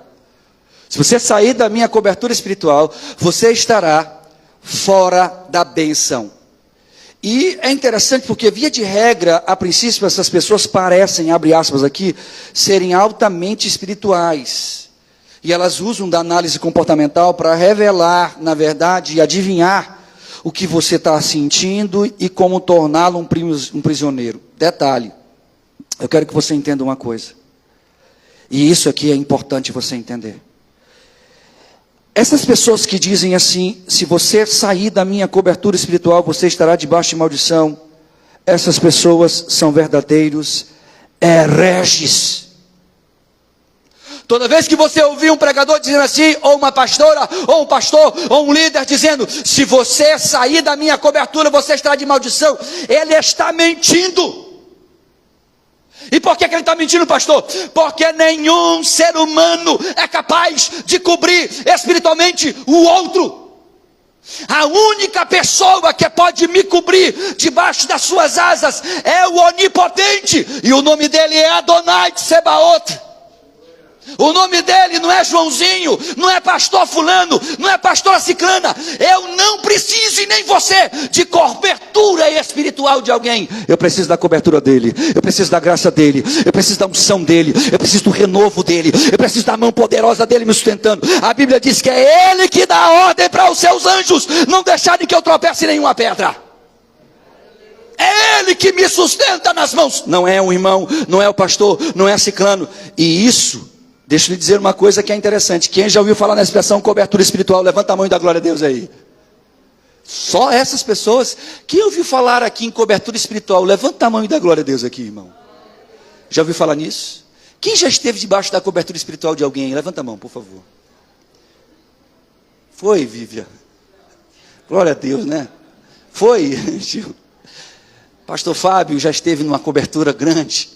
Se você sair da minha cobertura espiritual, você estará fora da bênção. E é interessante porque, via de regra, a princípio, essas pessoas parecem, abre aspas aqui, serem altamente espirituais. E elas usam da análise comportamental para revelar, na verdade, e adivinhar o que você está sentindo e como torná-lo um prisioneiro. Detalhe, eu quero que você entenda uma coisa. E isso aqui é importante você entender. Essas pessoas que dizem assim, se você sair da minha cobertura espiritual, você estará debaixo de maldição. Essas pessoas são verdadeiros hereges. Toda vez que você ouvir um pregador dizendo assim, ou uma pastora, ou um pastor, ou um líder dizendo, se você sair da minha cobertura, você estará de maldição, ele está mentindo. E por que ele está mentindo, pastor? Porque nenhum ser humano é capaz de cobrir espiritualmente o outro. A única pessoa que pode me cobrir debaixo das suas asas é o onipotente, e o nome dele é Adonai Tsebaot. O nome dele não é Joãozinho, não é pastor fulano, não é pastora ciclana. Eu não preciso, e nem você, de cobertura espiritual de alguém. Eu preciso da cobertura dele, eu preciso da graça dele, eu preciso da unção dele, eu preciso do renovo dele, eu preciso da mão poderosa dele me sustentando. A Bíblia diz que é ele que dá ordem para os seus anjos não deixarem que eu tropece em nenhuma pedra. É ele que me sustenta nas mãos. Não é um irmão, não é o pastor, não é ciclano. E isso, deixa eu lhe dizer uma coisa que é interessante. Quem já ouviu falar na expressão cobertura espiritual, levanta a mão e dá glória a Deus aí. Só essas pessoas. Quem ouviu falar aqui em cobertura espiritual, levanta a mão e dá glória a Deus aqui, irmão. Já ouviu falar nisso? Quem já esteve debaixo da cobertura espiritual de alguém? Levanta a mão, por favor. Foi, Vívia. Glória a Deus, né? Foi, Gil. Pastor Fábio já esteve numa cobertura grande.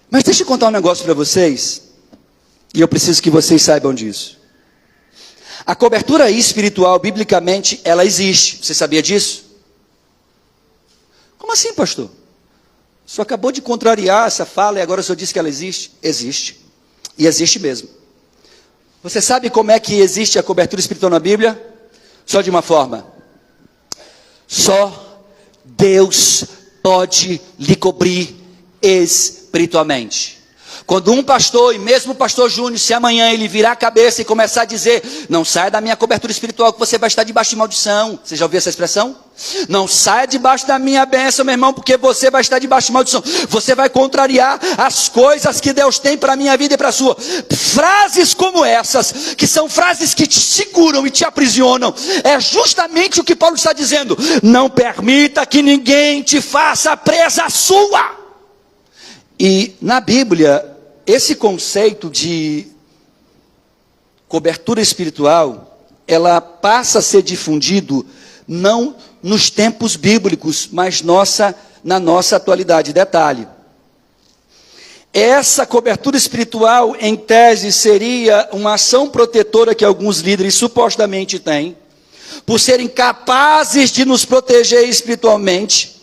Mas deixa eu contar um negócio para vocês, e eu preciso que vocês saibam disso. A cobertura espiritual, biblicamente, ela existe. Você sabia disso? Como assim, pastor? O senhor acabou de contrariar essa fala e agora o senhor disse que ela existe? Existe. E existe mesmo. Você sabe como é que existe a cobertura espiritual na Bíblia? Só de uma forma. Só Deus pode lhe cobrir espiritualmente. Quando um pastor, e mesmo o pastor Júnior, se amanhã ele virar a cabeça e começar a dizer, não saia da minha cobertura espiritual que você vai estar debaixo de maldição. Você já ouviu essa expressão? Não saia debaixo da minha bênção, meu irmão, porque você vai estar debaixo de maldição. Você vai contrariar as coisas que Deus tem para a minha vida e para a sua. Frases como essas, que são frases que te seguram e te aprisionam, é justamente o que Paulo está dizendo. Não permita que ninguém te faça presa sua. E na Bíblia, esse conceito de cobertura espiritual, ela passa a ser difundido não nos tempos bíblicos, mas na nossa atualidade. Detalhe, essa cobertura espiritual, em tese, seria uma ação protetora que alguns líderes supostamente têm, por serem capazes de nos proteger espiritualmente.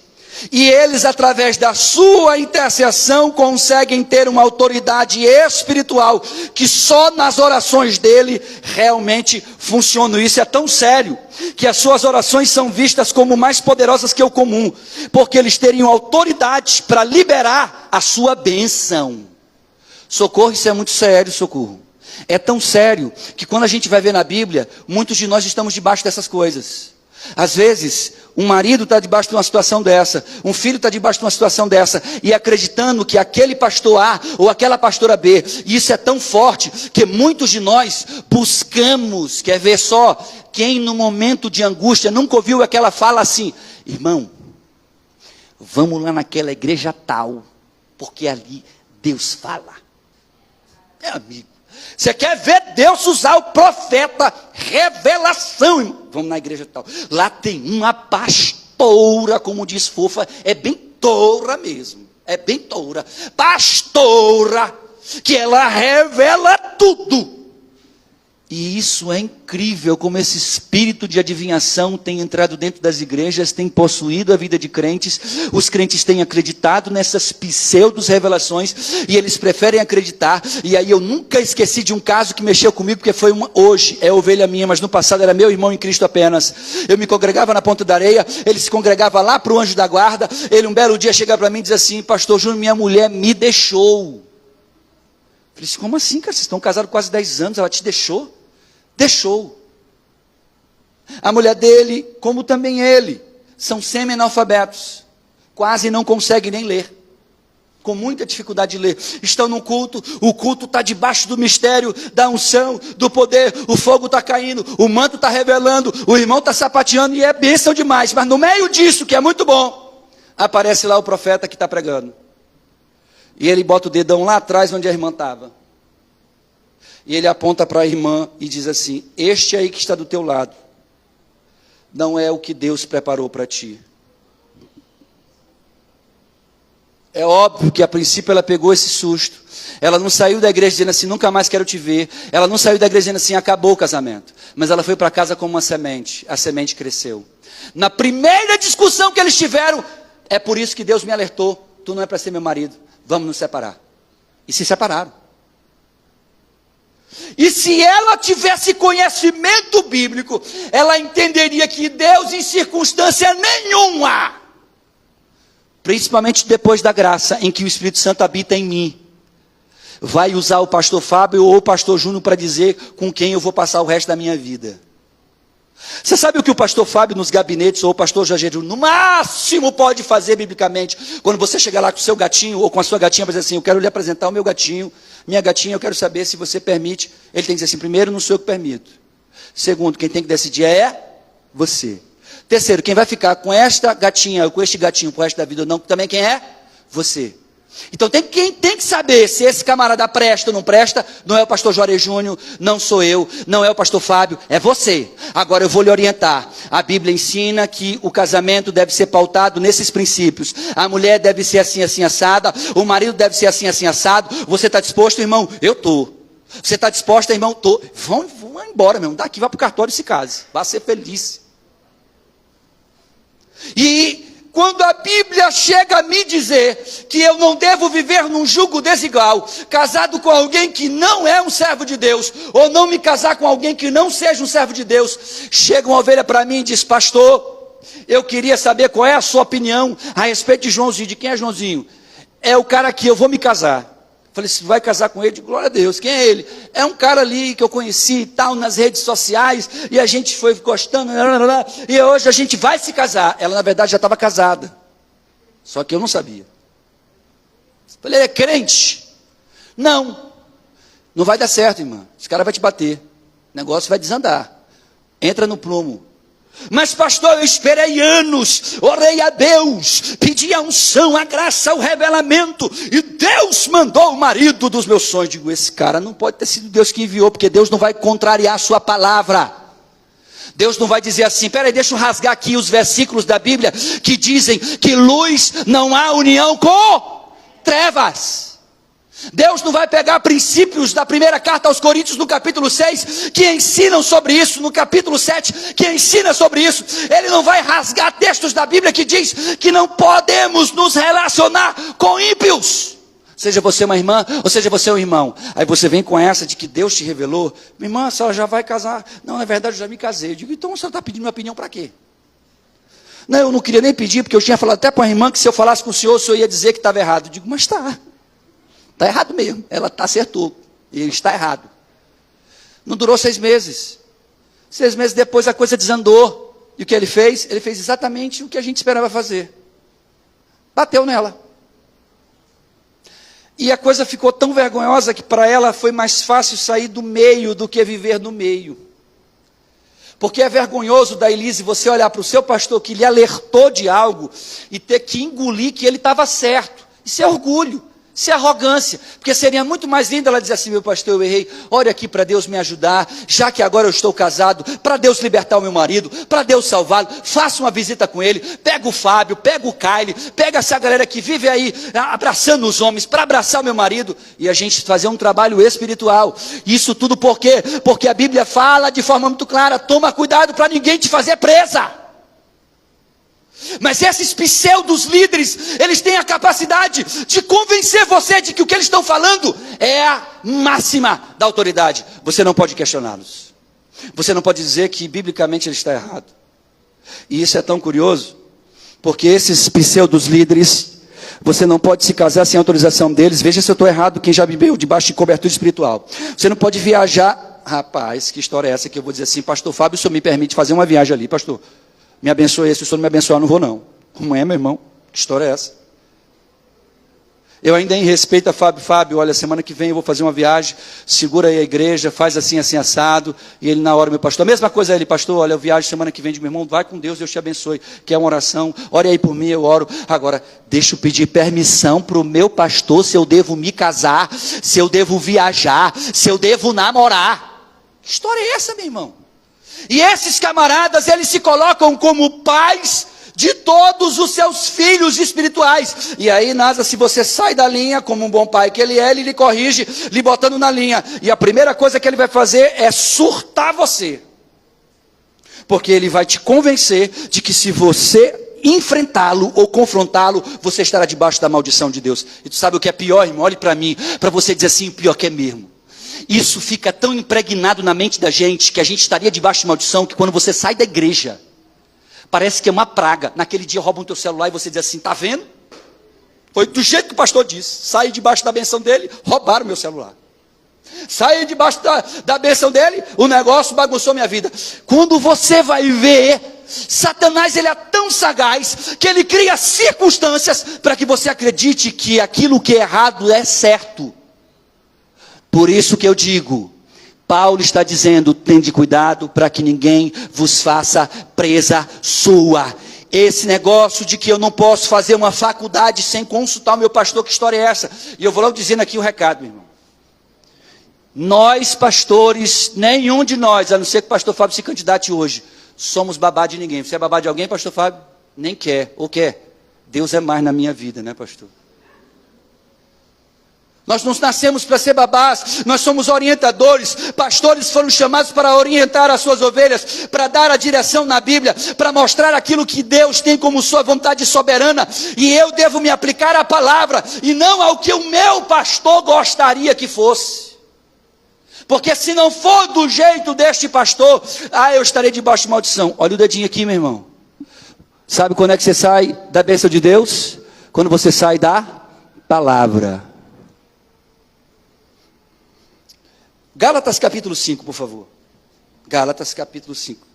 E eles, através da sua intercessão, conseguem ter uma autoridade espiritual, que só nas orações dele realmente funciona. Isso é tão sério, que as suas orações são vistas como mais poderosas que o comum, porque eles teriam autoridade para liberar a sua bênção. Socorro, isso é muito sério, socorro. É tão sério, que quando a gente vai ver na Bíblia, muitos de nós estamos debaixo dessas coisas. Às vezes, um marido está debaixo de uma situação dessa, um filho está debaixo de uma situação dessa, e acreditando que aquele pastor A ou aquela pastora B, e isso é tão forte, que muitos de nós buscamos, quer ver só, quem no momento de angústia nunca ouviu aquela fala assim, irmão, vamos lá naquela igreja tal, porque ali Deus fala. Meu amigo, você quer ver Deus usar o profeta, revelação, irmão? Vamos na igreja tal. Lá tem uma pastora, como diz Fofa, é bem toura mesmo. É bem toura. Pastora, que ela revela tudo. E isso é incrível, como esse espírito de adivinhação tem entrado dentro das igrejas, tem possuído a vida de crentes. Os crentes têm acreditado nessas pseudo-revelações, e eles preferem acreditar. E aí eu nunca esqueci de um caso que mexeu comigo, porque foi hoje é ovelha minha, mas no passado era meu irmão em Cristo apenas. Eu me congregava na Ponta da Areia, ele se congregava lá para o Anjo da Guarda. Ele um belo dia chega para mim e diz assim: pastor Júnior, minha mulher me deixou. Eu falei assim: como assim, cara? Vocês estão casados quase 10 anos, ela te deixou? Deixou. A mulher dele, como também ele, são semi-analfabetos, quase não conseguem nem ler, com muita dificuldade de ler. Estão no culto, o culto está debaixo do mistério, da unção, do poder, o fogo está caindo, o manto está revelando, o irmão está sapateando, e é bênção demais. Mas no meio disso, que é muito bom, aparece lá o profeta que está pregando, e ele bota o dedão lá atrás onde a irmã estava, e ele aponta para a irmã e diz assim: este aí que está do teu lado, não é o que Deus preparou para ti. É óbvio que a princípio ela pegou esse susto. Ela não saiu da igreja dizendo assim: nunca mais quero te ver. Ela não saiu da igreja dizendo assim: acabou o casamento. Mas ela foi para casa como uma semente. A semente cresceu. Na primeira discussão que eles tiveram: é por isso que Deus me alertou, tu não é para ser meu marido, vamos nos separar. E se separaram. E se ela tivesse conhecimento bíblico, ela entenderia que Deus, em circunstância nenhuma, principalmente depois da graça em que o Espírito Santo habita em mim, vai usar o pastor Fábio ou o pastor Júnior para dizer com quem eu vou passar o resto da minha vida. Você sabe o que o pastor Fábio nos gabinetes, ou o pastor Jorge Júnior, no máximo pode fazer biblicamente, quando você chegar lá com o seu gatinho, ou com a sua gatinha, para dizer assim: eu quero lhe apresentar o meu gatinho, minha gatinha, eu quero saber se você permite. Ele tem que dizer assim: primeiro, não sou eu que permito. Segundo, quem tem que decidir é você. Terceiro, quem vai ficar com esta gatinha, ou com este gatinho pro resto da vida ou não, também quem é? Você. Então quem tem que saber se esse camarada presta ou não presta, não é o pastor Jorge Júnior, não sou eu, não é o pastor Fábio, é você. Agora eu vou lhe orientar. A Bíblia ensina que o casamento deve ser pautado nesses princípios. A mulher deve ser assim, assim, assada. O marido deve ser assim, assim, assado. Você está disposto, irmão? Eu estou. Você está disposta, irmão? Estou. Vão embora, meu irmão. Daqui, vá para o cartório e se case. Vá ser feliz. E quando a Bíblia chega a me dizer que eu não devo viver num jugo desigual, casado com alguém que não é um servo de Deus, ou não me casar com alguém que não seja um servo de Deus, chega uma ovelha para mim e diz: pastor, eu queria saber qual é a sua opinião a respeito de Joãozinho. De quem é Joãozinho? É o cara que eu vou me casar. Falei: se vai casar com ele? De glória a Deus. Quem é ele? É um cara ali que eu conheci e tal, nas redes sociais, e a gente foi gostando, e hoje a gente vai se casar. Ela na verdade já estava casada, só que eu não sabia. Falei: ele é crente? Não vai dar certo, irmã. Esse cara vai te bater, o negócio vai desandar, entra no prumo. Mas pastor, eu esperei anos, orei a Deus, pedi a unção, a graça, o revelamento, e Deus mandou o marido dos meus sonhos. Digo: esse cara não pode ter sido Deus que enviou, porque Deus não vai contrariar a sua palavra. Deus não vai dizer assim: peraí, deixa eu rasgar aqui os versículos da Bíblia que dizem que luz não há união com trevas. Deus não vai pegar princípios da primeira carta aos Coríntios, no capítulo 6, que ensinam sobre isso, no capítulo 7, que ensina sobre isso. Ele não vai rasgar textos da Bíblia que diz que não podemos nos relacionar com ímpios. Seja você uma irmã, ou seja você um irmão. Aí você vem com essa de que Deus te revelou: minha irmã, a senhora já vai casar? Não, na verdade eu já me casei. Eu digo: então a senhora está pedindo minha opinião para quê? Não, eu não queria nem pedir, porque eu tinha falado até para a irmã que se eu falasse com o senhor ia dizer que estava errado. Eu digo: mas está errado mesmo. Ela acertou, ele está errado. Não durou 6 meses. 6 meses depois a coisa desandou. E o que ele fez? Ele fez exatamente o que a gente esperava fazer. Bateu nela. E a coisa ficou tão vergonhosa que para ela foi mais fácil sair do meio do que viver no meio. Porque é vergonhoso, Dailise, você olhar para o seu pastor que lhe alertou de algo e ter que engolir que ele estava certo. Isso é orgulho. Isso é arrogância, porque seria muito mais lindo ela dizer assim: meu pastor, eu errei, ore aqui para Deus me ajudar, já que agora eu estou casado, para Deus libertar o meu marido, para Deus salvá-lo, faça uma visita com ele, pega o Fábio, pega o Kyle, pega essa galera que vive aí abraçando os homens, para abraçar o meu marido, e a gente fazer um trabalho espiritual. Isso tudo por quê? Porque a Bíblia fala de forma muito clara: toma cuidado para ninguém te fazer presa. Mas esses pseudos líderes, eles têm a capacidade de convencer você de que o que eles estão falando é a máxima da autoridade. Você não pode questioná-los. Você não pode dizer que biblicamente ele está errado. E isso é tão curioso, porque esses pseudos líderes, você não pode se casar sem autorização deles. Veja se eu estou errado, quem já viveu debaixo de cobertura espiritual. Você não pode viajar. Rapaz, que história é essa que eu vou dizer assim: pastor Fábio, o senhor me permite fazer uma viagem ali, pastor? Me abençoe, se o senhor não me abençoar, eu não vou não. Como é, meu irmão? Que história é essa? Eu ainda em respeito a Fábio, olha, semana que vem eu vou fazer uma viagem, segura aí a igreja, faz assim, assim, assado, e ele na hora, meu pastor, a mesma coisa ele, pastor, olha, eu viajo semana que vem, de meu irmão, vai com Deus, Deus te abençoe, quer uma oração, ore aí por mim, eu oro. Agora, deixa eu pedir permissão para o meu pastor, se eu devo me casar, se eu devo viajar, se eu devo namorar. Que história é essa, meu irmão? E esses camaradas, eles se colocam como pais de todos os seus filhos espirituais. E aí, Nasa, se você sai da linha, como um bom pai que ele é, ele lhe corrige, lhe botando na linha. E a primeira coisa que ele vai fazer é surtar você. Porque ele vai te convencer de que se você enfrentá-lo ou confrontá-lo, você estará debaixo da maldição de Deus. E tu sabe o que é pior, irmão? Olhe para mim, para você dizer assim: o pior que é mesmo. Isso fica tão impregnado na mente da gente, que a gente estaria debaixo de maldição, que quando você sai da igreja, parece que é uma praga. Naquele dia roubam o teu celular e você diz assim: tá vendo? Foi do jeito que o pastor disse. Saí debaixo da benção dele, roubaram meu celular. Saí debaixo da benção dele, o negócio bagunçou minha vida. Quando você vai ver, Satanás, ele é tão sagaz, que ele cria circunstâncias para que você acredite que aquilo que é errado é certo. Por isso que eu digo, Paulo está dizendo: tende cuidado para que ninguém vos faça presa sua. Esse negócio de que eu não posso fazer uma faculdade sem consultar o meu pastor, que história é essa? E eu vou logo dizendo aqui o recado, meu irmão. Nós pastores, nenhum de nós, a não ser que o pastor Fábio se candidate hoje, somos babá de ninguém. Você é babá de alguém, pastor Fábio? Nem quer, ou quer? Deus é mais na minha vida, né, pastor? Nós não nascemos para ser babás, nós somos orientadores. Pastores foram chamados para orientar as suas ovelhas, para dar a direção na Bíblia, para mostrar aquilo que Deus tem como sua vontade soberana. E eu devo me aplicar à palavra, e não ao que o meu pastor gostaria que fosse. Porque se não for do jeito deste pastor, eu estarei debaixo de maldição. Olha o dedinho aqui, meu irmão. Sabe quando é que você sai da bênção de Deus? Quando você sai da palavra. Gálatas capítulo 5, por favor. Gálatas capítulo 5.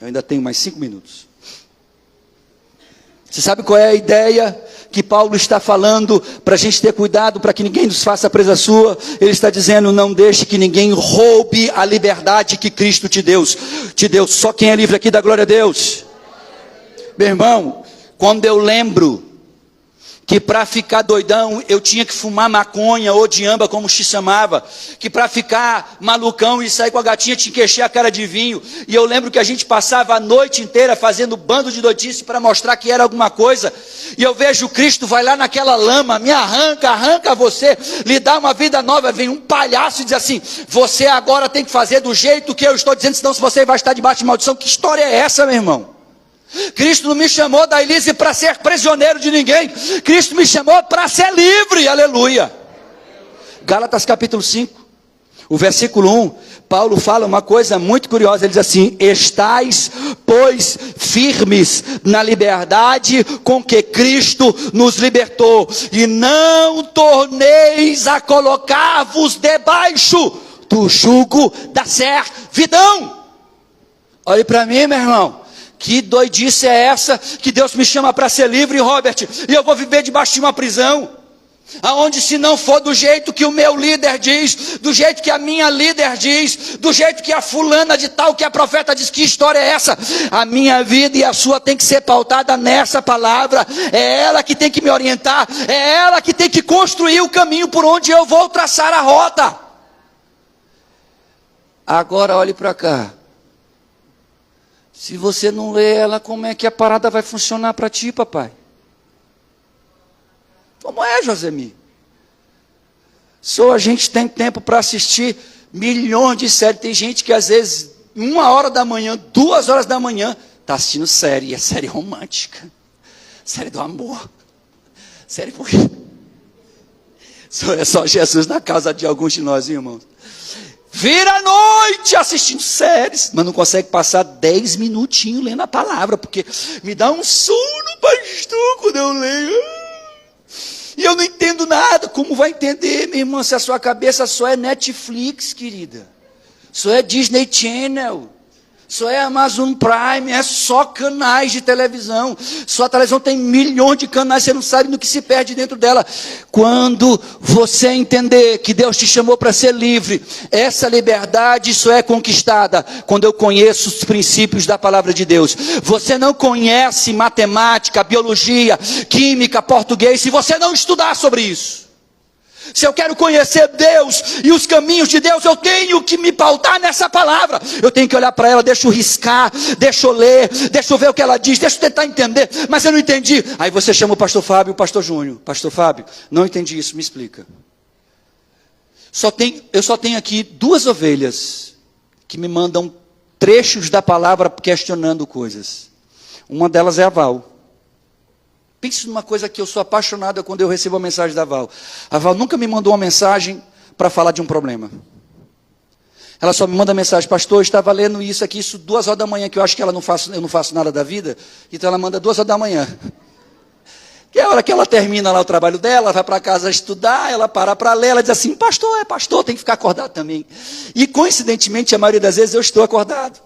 Eu ainda tenho mais 5 minutos. Você sabe qual é a ideia que Paulo está falando para a gente ter cuidado, para que ninguém nos faça presa sua? Ele está dizendo: não deixe que ninguém roube a liberdade que Cristo te deu. Só quem é livre aqui dá glória a Deus. Meu irmão, quando eu lembro que para ficar doidão eu tinha que fumar maconha ou diamba, como se chamava, que para ficar malucão e sair com a gatinha tinha que encher a cara de vinho, e eu lembro que a gente passava a noite inteira fazendo bando de doidice para mostrar que era alguma coisa, e eu vejo Cristo vai lá naquela lama, me arranca você, lhe dá uma vida nova. Vem um palhaço e diz assim: você agora tem que fazer do jeito que eu estou dizendo, senão você vai estar debaixo de maldição. Que história é essa, meu irmão? Cristo não me chamou da Elise para ser prisioneiro de ninguém. Cristo me chamou para ser livre, aleluia. Gálatas capítulo 5, o versículo 1, Paulo fala uma coisa muito curiosa. Ele diz assim: estais, pois, firmes na liberdade com que Cristo nos libertou, e não torneis a colocar-vos debaixo do jugo da servidão. Olhe para mim, meu irmão. Que doidice é essa que Deus me chama para ser livre, Robert, e eu vou viver debaixo de uma prisão? Aonde se não for do jeito que o meu líder diz, do jeito que a minha líder diz, do jeito que a fulana de tal, que a profeta diz, que história é essa? A minha vida e a sua tem que ser pautada nessa palavra, é ela que tem que me orientar, é ela que tem que construir o caminho por onde eu vou traçar a rota. Agora olhe para cá, se você não lê ela, como é que a parada vai funcionar para ti, papai? Como é, Josemir? Só a gente tem tempo para assistir milhões de séries. Tem gente que às vezes, 1h da manhã, 2h da manhã, está assistindo série. E é série romântica. Série do amor. Série porque... É só Jesus na casa de alguns de nós, irmãos. Vira a noite assistindo séries, mas não consegue passar 10 minutinhos lendo a palavra, porque me dá um sono, pastor, quando eu leio. E eu não entendo nada. Como vai entender, minha irmã, se a sua cabeça só é Netflix, querida? Só é Disney Channel? Só é Amazon Prime? É só canais de televisão. Só a televisão tem milhões de canais, você não sabe no que se perde dentro dela. Quando você entender que Deus te chamou para ser livre, essa liberdade só é conquistada quando eu conheço os princípios da palavra de Deus. Você não conhece matemática, biologia, química, português, se você não estudar sobre isso. Se eu quero conhecer Deus e os caminhos de Deus, eu tenho que me pautar nessa palavra. Eu tenho que olhar para ela, deixa eu riscar, deixa eu ler, deixa eu ver o que ela diz, deixa eu tentar entender. Mas eu não entendi. Aí você chama o pastor Fábio e o pastor Júnior. Pastor Fábio, não entendi isso, me explica. Eu só tenho aqui 2 ovelhas que me mandam trechos da palavra questionando coisas. Uma delas é a Val. Pense numa coisa que eu sou apaixonado quando eu recebo a mensagem da Val. A Val nunca me mandou uma mensagem para falar de um problema. Ela só me manda mensagem, pastor, eu estava lendo isso aqui, isso 2h da manhã, que eu acho que eu não faço nada da vida, então ela manda 2h da manhã. Que é a hora que ela termina lá o trabalho dela, vai para casa estudar, ela para ler, ela diz assim, pastor, tem que ficar acordado também. E coincidentemente, a maioria das vezes eu estou acordado.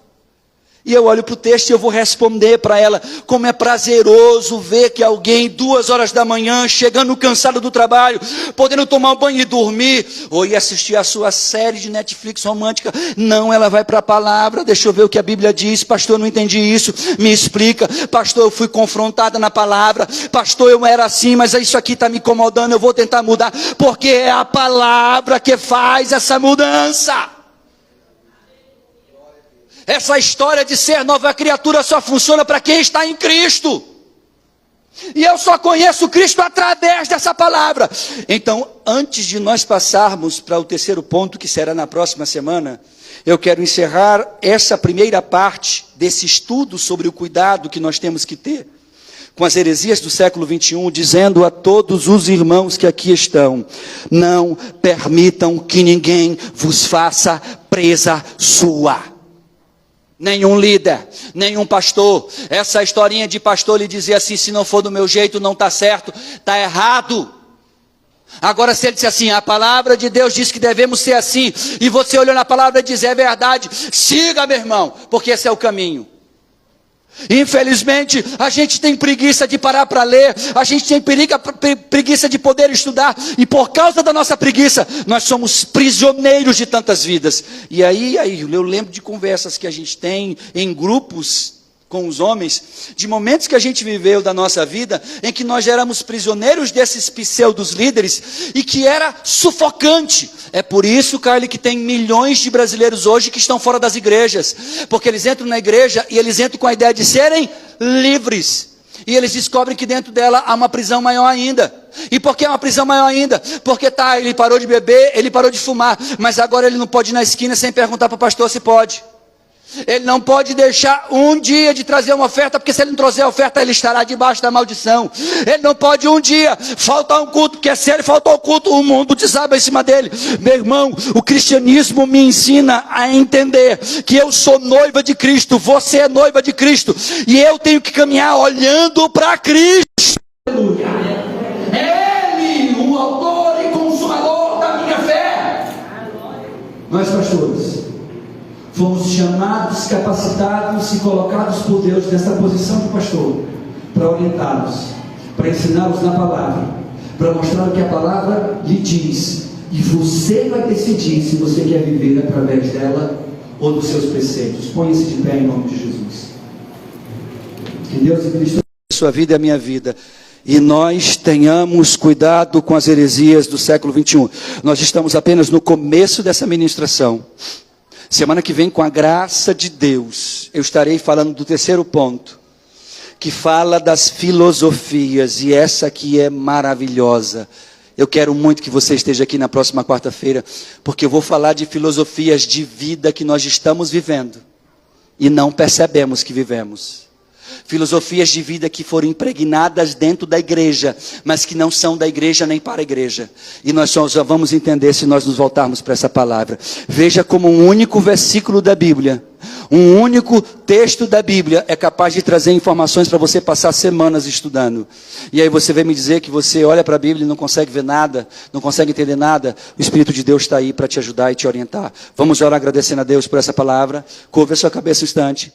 E eu olho para o texto e eu vou responder para ela, como é prazeroso ver que alguém, 2h da manhã, chegando cansado do trabalho, podendo tomar um banho e dormir, ou ir assistir a sua série de Netflix romântica. Não, ela vai para a palavra, deixa eu ver o que a Bíblia diz, pastor, eu não entendi isso, me explica, pastor, eu fui confrontada na palavra, pastor, eu era assim, mas isso aqui está me incomodando, eu vou tentar mudar, porque é a palavra que faz essa mudança. Essa história de ser nova criatura só funciona para quem está em Cristo. E eu só conheço Cristo através dessa palavra. Então, antes de nós passarmos para o terceiro ponto, que será na próxima semana, eu quero encerrar essa primeira parte desse estudo sobre o cuidado que nós temos que ter com as heresias do século 21, dizendo a todos os irmãos que aqui estão, não permitam que ninguém vos faça presa sua. Nenhum líder, nenhum pastor. Essa historinha de pastor lhe dizer assim, se não for do meu jeito não está certo, está errado. Agora se ele disser assim, a palavra de Deus diz que devemos ser assim, e você olhou na palavra e diz, é verdade, siga, meu irmão, porque esse é o caminho. Infelizmente, a gente tem preguiça de parar para ler, a gente tem preguiça de poder estudar, e por causa da nossa preguiça, nós somos prisioneiros de tantas vidas. E aí eu lembro de conversas que a gente tem em grupos com os homens, de momentos que a gente viveu da nossa vida, em que nós éramos prisioneiros desses pseudos líderes, e que era sufocante. É por isso, Carly, que tem milhões de brasileiros hoje que estão fora das igrejas, porque eles entram na igreja e eles entram com a ideia de serem livres, e eles descobrem que dentro dela há uma prisão maior ainda. E por que é uma prisão maior ainda? Porque ele parou de beber, ele parou de fumar, mas agora ele não pode ir na esquina sem perguntar para o pastor se pode. Ele não pode deixar um dia de trazer uma oferta, porque se ele não trouxer a oferta, ele estará debaixo da maldição. Ele não pode um dia faltar um culto, porque se ele faltar o culto, o mundo desaba em cima dele. Meu irmão, o cristianismo me ensina a entender que eu sou noiva de Cristo, você é noiva de Cristo, e eu tenho que caminhar olhando para Cristo. Aleluia. É Ele, o autor e consumador da minha fé. Nós, pastores, fomos chamados, capacitados e colocados por Deus nessa posição de pastor, para orientá-los, para ensiná-los na palavra, para mostrar o que a palavra lhe diz. E você vai decidir se você quer viver através dela ou dos seus preceitos. Põe-se de pé em nome de Jesus. Que Deus e Cristo... Sua vida é a minha vida. E nós tenhamos cuidado com as heresias do século 21. Nós estamos apenas no começo dessa ministração. Semana que vem, com a graça de Deus, eu estarei falando do terceiro ponto, que fala das filosofias, e essa aqui é maravilhosa. Eu quero muito que você esteja aqui na próxima quarta-feira, porque eu vou falar de filosofias de vida que nós estamos vivendo e não percebemos que vivemos. Filosofias de vida que foram impregnadas dentro da igreja, mas que não são da igreja nem para a igreja. E nós só vamos entender se nós nos voltarmos para essa palavra. Veja como um único versículo da Bíblia, um único texto da Bíblia é capaz de trazer informações para você passar semanas estudando. E aí você vem me dizer que você olha para a Bíblia e não consegue ver nada, não consegue entender nada. O Espírito de Deus está aí para te ajudar e te orientar. Vamos orar agradecendo a Deus por essa palavra. Curva a sua cabeça um instante.